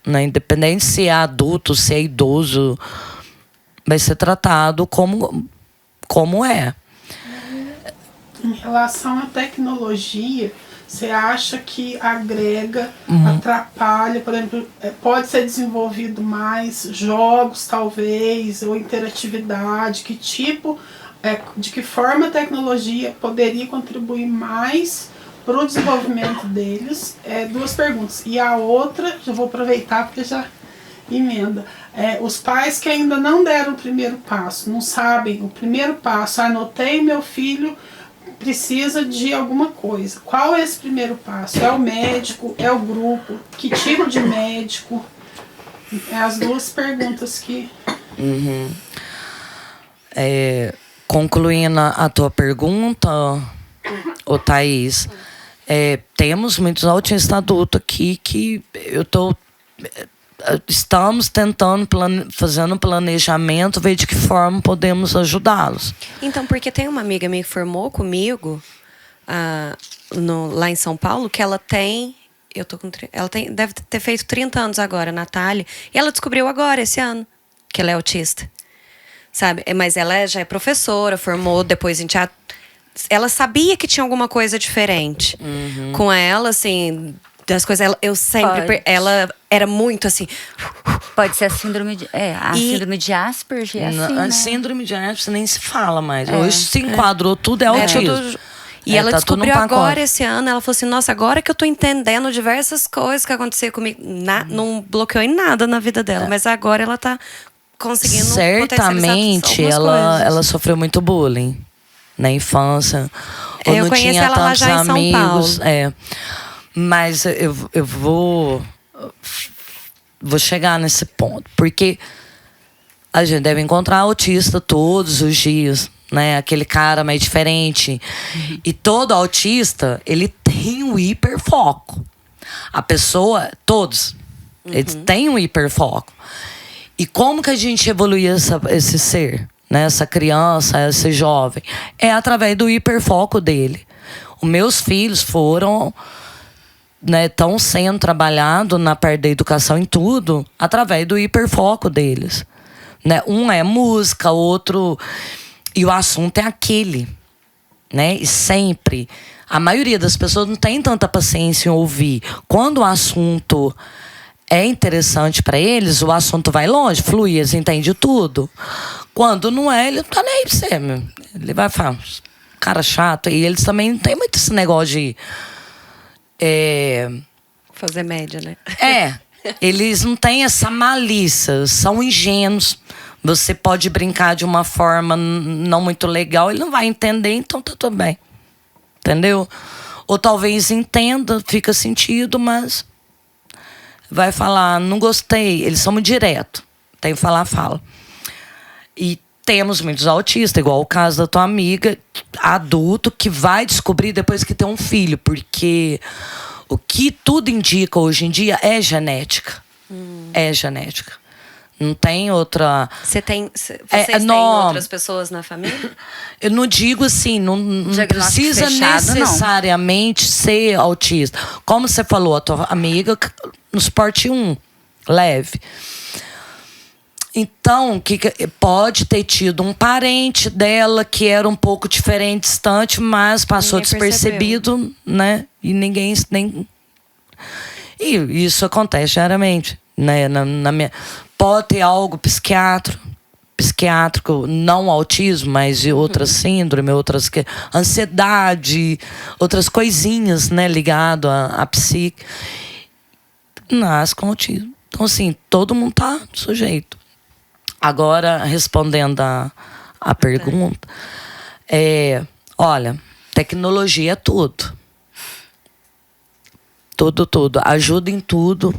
Né? Independente se é adulto, se é idoso, vai ser tratado como é. Em relação à tecnologia, você acha que agrega, atrapalha? Por exemplo, pode ser desenvolvido mais jogos, talvez, ou interatividade? Que tipo, de que forma a tecnologia poderia contribuir mais para o desenvolvimento deles? Duas perguntas. E a outra, já vou aproveitar porque já emenda. Os pais que ainda não deram o primeiro passo, não sabem o primeiro passo. Anotei, meu filho precisa de alguma coisa. Qual é esse primeiro passo? É o médico? É o grupo? Que tipo de médico? As duas perguntas que... Concluindo a tua pergunta, ô Thaís, temos muitos autistas adultos aqui que estamos tentando, fazendo planejamento, ver de que forma podemos ajudá-los. Então, porque tem uma amiga minha que formou comigo lá em São Paulo, que ela tem... deve ter feito 30 anos agora, a Natália. E ela descobriu agora, esse ano, que ela é autista. Sabe? Mas ela já é professora, formou, depois a gente já... Ela sabia que tinha alguma coisa diferente. Com ela, assim... Das coisas, eu sempre... Ela era muito assim... Pode ser a síndrome de... síndrome de Asperger, é assim, né? Síndrome de Asperger nem se fala mais. Hoje se enquadrou, tudo é autismo. E ela descobriu agora, esse ano, ela falou assim, nossa, agora que eu tô entendendo diversas coisas que aconteceram comigo. Não bloqueou em nada na vida dela, mas agora ela tá conseguindo certamente ela sofreu muito bullying na infância. Ou eu não conheci tinha ela lá tantos já em São amigos. Paulo. Mas eu vou chegar nesse ponto. Porque a gente deve encontrar autista todos os dias, né? Aquele cara mais diferente. E todo autista, ele tem um hiperfoco. A pessoa, todos, eles têm um hiperfoco. E como que a gente evolui esse ser, né? Essa criança, esse jovem? É através do hiperfoco dele. Os meus filhos foram... estão sendo trabalhados na parte da educação em tudo através do hiperfoco deles. Né? Um é música, outro... E o assunto é aquele. Né? E sempre... A maioria das pessoas não tem tanta paciência em ouvir. Quando o assunto é interessante para eles, o assunto vai longe, flui, eles entendem tudo. Quando não é, ele não tá nem aí pra você, meu. Ele vai falar, cara chato. E eles também não tem muito esse negócio de... fazer média, né? Eles não têm essa malícia, são ingênuos. Você pode brincar de uma forma não muito legal, ele não vai entender, então tá tudo bem. Entendeu? Ou talvez entenda, fica sentido, mas vai falar, não gostei. Eles são muito direto. Tem que falar, fala. E temos muitos autistas, igual o caso da tua amiga, adulto, que vai descobrir depois que tem um filho. Porque o que tudo indica hoje em dia é genética. É genética. Não tem outra... Vocês têm outras pessoas na família? Eu não digo assim, não precisa fechado, necessariamente ser autista. Como você falou, a tua amiga no suporte 1, leve. Então, que pode ter tido um parente dela que era um pouco diferente, distante, mas passou despercebido, né? E ninguém nem... E isso acontece diariamente, né? Pode ter algo psiquiátrico, não autismo, mas de outras síndromes, outras ansiedade, outras coisinhas, né, ligado à psique. Nasce com autismo. Então, assim, todo mundo tá sujeito. Agora, respondendo a pergunta, olha, tecnologia é tudo. Tudo. Ajuda em tudo.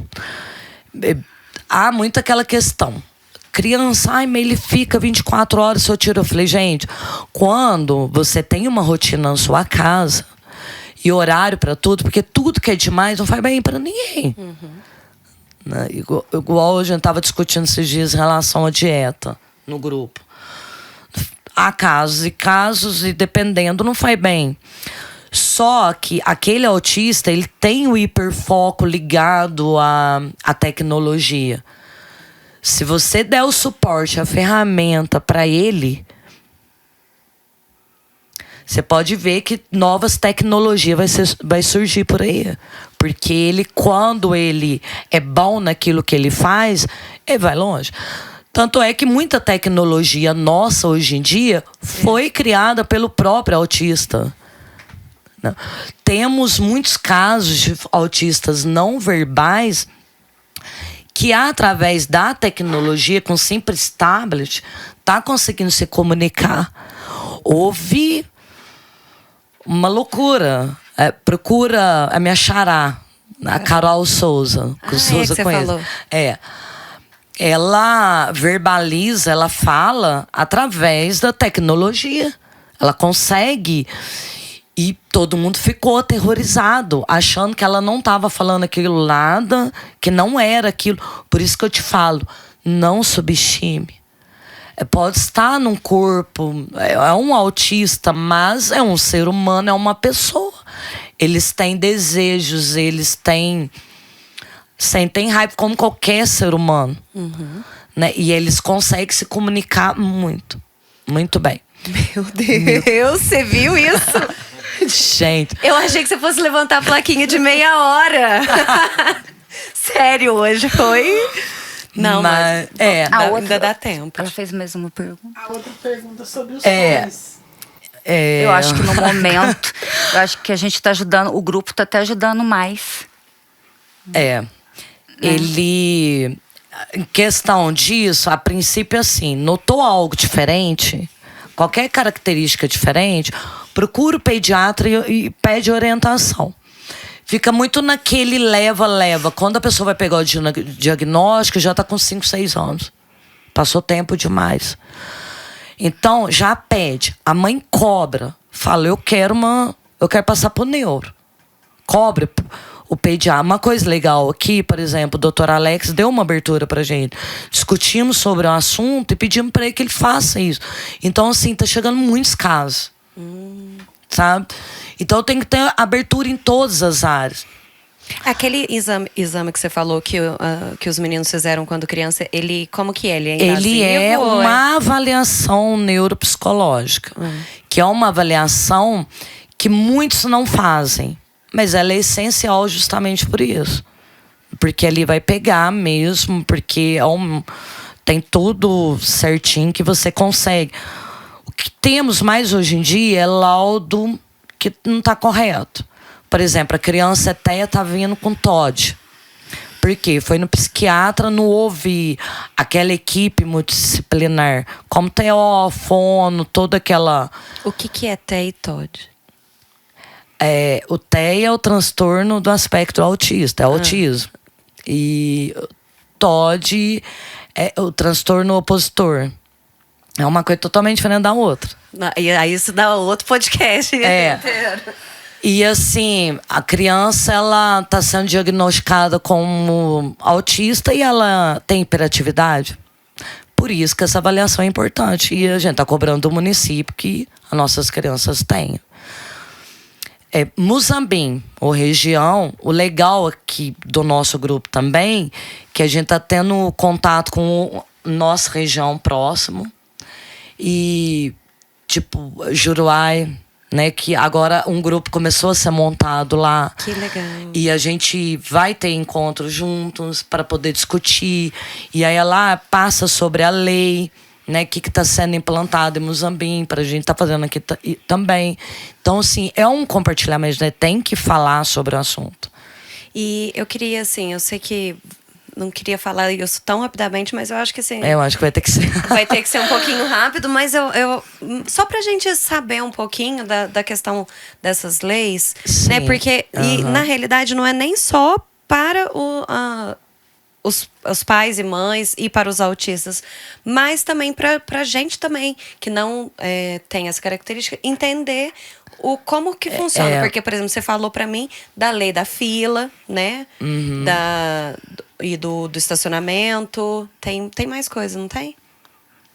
Há muito aquela questão. criança, ai, mas ele fica 24 horas se eu tiro. Eu falei, gente, quando você tem uma rotina na sua casa e horário para tudo, porque tudo que é demais não faz bem para ninguém. Né? Igual a gente estava discutindo esses dias em relação à dieta no grupo. Há casos e dependendo não faz bem. Só que aquele autista, ele tem o hiperfoco ligado à tecnologia. Se você der o suporte, a ferramenta para ele, você pode ver que novas tecnologias vai surgir por aí. Porque ele, quando ele é bom naquilo que ele faz, ele vai longe. Tanto é que muita tecnologia nossa hoje em dia foi criada pelo próprio autista. Temos muitos casos de autistas não verbais que, através da tecnologia, com simples tablet, tá conseguindo se comunicar. Houve uma loucura. Procura a minha xará, a Carol Souza. Que o Souza que conhece. falou. Ela verbaliza, ela fala através da tecnologia. Ela consegue. E todo mundo ficou aterrorizado, achando que ela não estava falando aquilo nada, que não era aquilo. Por isso que eu te falo, não subestime. Pode estar num corpo, é um autista, mas é um ser humano, é uma pessoa. Eles têm desejos, sentem raiva como qualquer ser humano. Né? E eles conseguem se comunicar muito, muito bem. Meu Deus, você viu isso? Gente. Eu achei que você fosse levantar a plaquinha de meia hora. Sério, hoje foi... Não, mas ainda dá tempo. Ela fez mesmo uma pergunta. A outra pergunta sobre os pais. Eu acho que no momento, eu acho que a gente está ajudando, o grupo está até ajudando mais. Ele, em questão disso, a princípio assim, notou algo diferente, qualquer característica diferente, procura o pediatra e pede orientação. Fica muito naquele leva-leva. Quando a pessoa vai pegar o diagnóstico, já está com 5, 6 anos. Passou tempo demais. Então, já pede. A mãe cobra. Fala, eu quero passar pro neuro. Cobra o pediatra. Uma coisa legal aqui, por exemplo, o doutor Alex deu uma abertura pra gente. Discutimos sobre o assunto e pedimos para ele que ele faça isso. Então, assim, tá chegando muitos casos. Sabe? Então tem que ter abertura em todas as áreas. Aquele exame que você falou que os meninos fizeram quando criança, ele como que é? Ele é invasivo? Ele é uma avaliação neuropsicológica, que é uma avaliação que muitos não fazem, mas ela é essencial justamente por isso. Porque ali vai pegar mesmo, porque tem tudo certinho que você consegue. O que temos mais hoje em dia é laudo que não está correto. Por exemplo, a criança até está vindo com TOD. Por quê? Foi no psiquiatra, não houve aquela equipe multidisciplinar, como TO, fono, toda aquela... O que é TEA e TOD? O TEA é o transtorno do aspecto autista, é autismo. E TOD é o transtorno opositor. É uma coisa totalmente diferente da outra. E aí isso dá outro podcast inteiro. E assim, a criança, ela está sendo diagnosticada como autista e ela tem hiperatividade. Por isso que essa avaliação é importante. E a gente está cobrando do município que as nossas crianças tenham. Muzambim, ou região, o legal aqui do nosso grupo também, que a gente está tendo contato com nossa região próximo. E, tipo, Juruai, né? Que agora um grupo começou a ser montado lá. Que legal. E a gente vai ter encontros juntos para poder discutir. E aí lá passa sobre a lei, né? Que está sendo implantado em Muzambim, para a gente estar fazendo aqui também. Então, assim, é um compartilhamento, né? Tem que falar sobre o assunto. E eu queria, assim, eu sei que não queria falar isso tão rapidamente, mas eu acho que assim... Eu acho que vai ter que ser. Vai ter que ser um pouquinho rápido, mas eu só pra gente saber um pouquinho da questão dessas leis, Sim. né? Porque, e, na realidade, não é nem só para os pais e mães e para os autistas, mas também para a gente também, que não tem essa característica, entender como que funciona. Porque, por exemplo, você falou para mim da lei da fila, né? E do estacionamento. Tem mais coisa, não tem?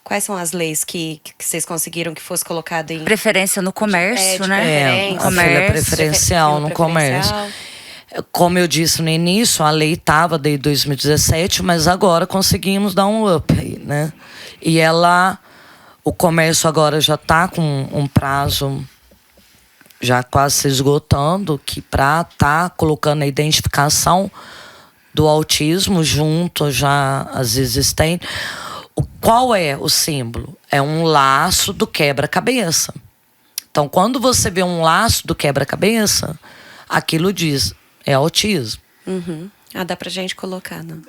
Quais são as leis que vocês conseguiram que fosse colocado em... Preferência no comércio, né? A fila preferencial no comércio. Como eu disse no início, a lei estava desde 2017, mas agora conseguimos dar um up aí, né? E o comércio agora já está com um prazo já quase se esgotando, que para estar colocando a identificação do autismo junto já às existentes. Qual é o símbolo? É um laço do quebra-cabeça. Então, quando você vê um laço do quebra-cabeça, aquilo diz, é autismo. Dá pra gente colocar, não?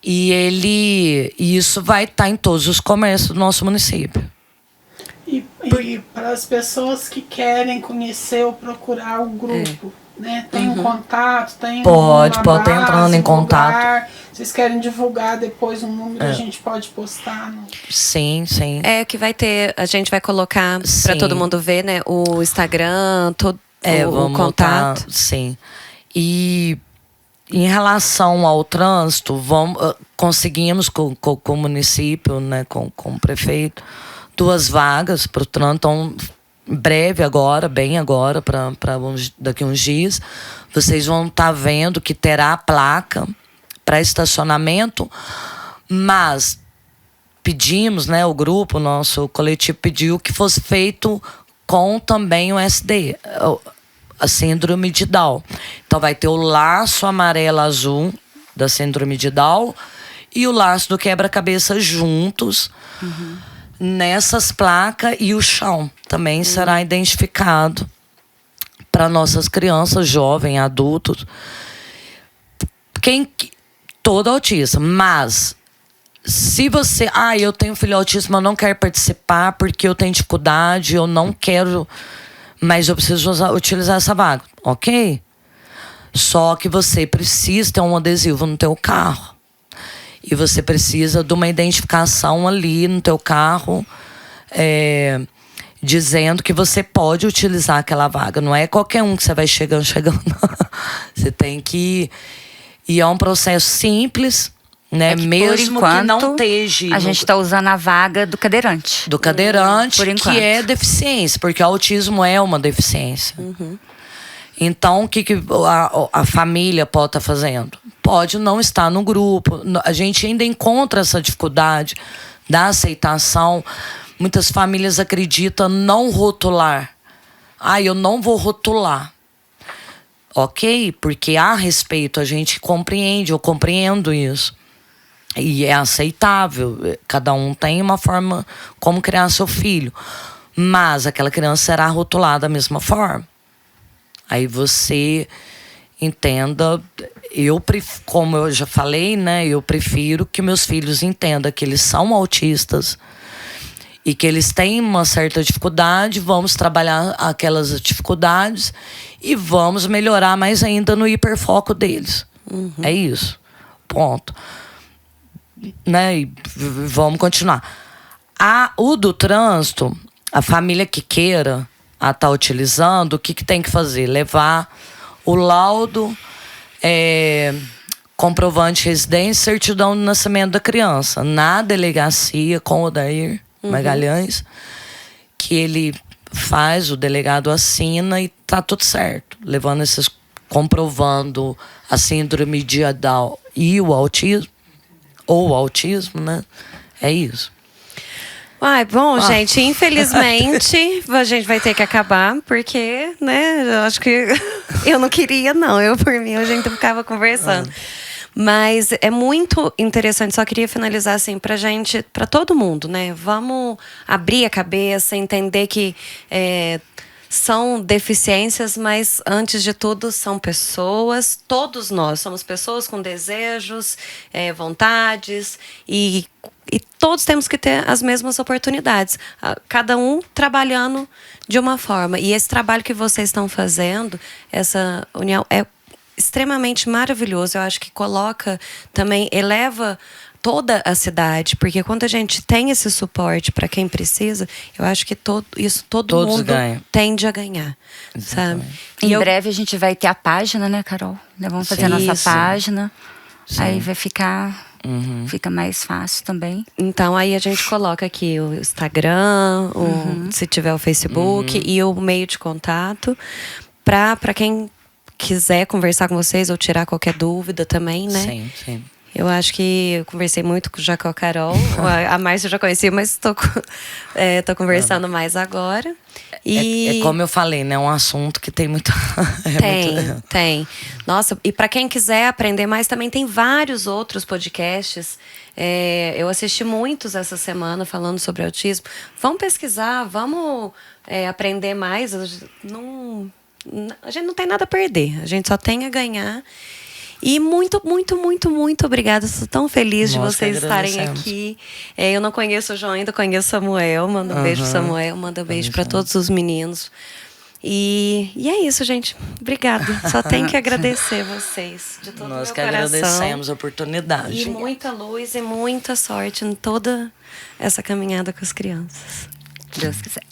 E isso vai estar em todos os comércios do nosso município. E para as pessoas que querem conhecer ou procurar o grupo, né? Tem um contato, tem pode estar entrando em contato. Lugar. Vocês querem divulgar depois um número, a gente pode postar? Sim. Que vai ter, a gente vai colocar para todo mundo ver, né? O Instagram, o contato. Sim. E em relação ao trânsito, conseguimos com o município, né, com o prefeito, 2 vagas para o trânsito. Então, breve agora, bem agora, daqui a uns dias, vocês vão estar vendo que terá placa para estacionamento, mas pedimos, né, o grupo, o nosso coletivo pediu que fosse feito com também o SD, a síndrome de Down. Então vai ter o laço amarelo-azul da síndrome de Down e o laço do quebra-cabeça juntos nessas placas, e o chão também será identificado para nossas crianças, jovens, adultos. Todo autista, mas se você... eu tenho filho autista, mas eu não quero participar porque eu tenho dificuldade, eu não quero, mas eu preciso utilizar essa vaga. Ok? Só que você precisa ter um adesivo no teu carro. E você precisa de uma identificação ali no teu carro, dizendo que você pode utilizar aquela vaga. Não é qualquer um que você vai chegando. Você tem que... E é um processo simples, né? Mesmo que não esteja... A gente está usando a vaga do cadeirante. Do cadeirante, que é deficiência, porque o autismo é uma deficiência. Então, o que a família pode estar fazendo? Pode não estar no grupo. A gente ainda encontra essa dificuldade da aceitação. Muitas famílias acreditam não rotular. Eu não vou rotular. Ok? Porque há respeito, a gente compreende, eu compreendo isso. E é aceitável. Cada um tem uma forma como criar seu filho. Mas aquela criança será rotulada da mesma forma. Aí você entenda, como eu já falei, né? Eu prefiro que meus filhos entendam que eles são autistas e que eles têm uma certa dificuldade. Vamos trabalhar aquelas dificuldades e vamos melhorar mais ainda no hiperfoco deles. É isso. Ponto. Né? E vamos continuar. O do trânsito, a família que queira estar utilizando, o que tem que fazer? Levar o laudo, comprovante de residência, certidão de nascimento da criança na delegacia com o Odair Magalhães, que ele faz, o delegado assina e tá tudo certo. Levando comprovando a síndrome de Down e o autismo, ou o autismo, né? É isso. Bom, gente, infelizmente a gente vai ter que acabar, porque, né, eu acho que eu não queria, não. Por mim, a gente ficava conversando. Mas é muito interessante, só queria finalizar assim, pra todo mundo, né? Vamos abrir a cabeça, entender que são deficiências, mas antes de tudo são pessoas. Todos nós somos pessoas com desejos, vontades e todos temos que ter as mesmas oportunidades. Cada um trabalhando de uma forma. E esse trabalho que vocês estão fazendo, essa união, é extremamente maravilhoso. Eu acho que coloca também, eleva toda a cidade, porque quando a gente tem esse suporte para quem precisa, eu acho que todo Todos mundo ganham. tende a ganhar, sabe? Em breve a gente vai ter a página, né, Carol? Nós vamos fazer a nossa Isso. página. Sim. Aí vai ficar... Fica mais fácil também. Então aí a gente coloca aqui o Instagram, se tiver o Facebook e o meio de contato para quem quiser conversar com vocês ou tirar qualquer dúvida também, né? Sim, sim. Eu acho que eu conversei muito já com a Carol. A Márcia eu já conhecia, mas tô conversando mais agora. E É como eu falei, né? É um assunto que tem muito. Tem. Nossa, e para quem quiser aprender mais, também tem vários outros podcasts. Eu assisti muitos essa semana falando sobre autismo. Vamos pesquisar, vamos aprender mais. A gente não tem nada a perder, a gente só tem a ganhar. E muito, muito, muito, muito obrigada. Estou tão feliz de Nós vocês que estarem agradecemos. aqui. Eu não conheço o João ainda, conheço o Samuel. Manda um beijo pro Samuel, manda um beijo para todos os meninos. E é isso, gente. Obrigada. Só tenho que agradecer vocês de todo o meu Nós que coração. agradecemos a oportunidade. E muita luz e muita sorte em toda essa caminhada com as crianças. Deus quiser.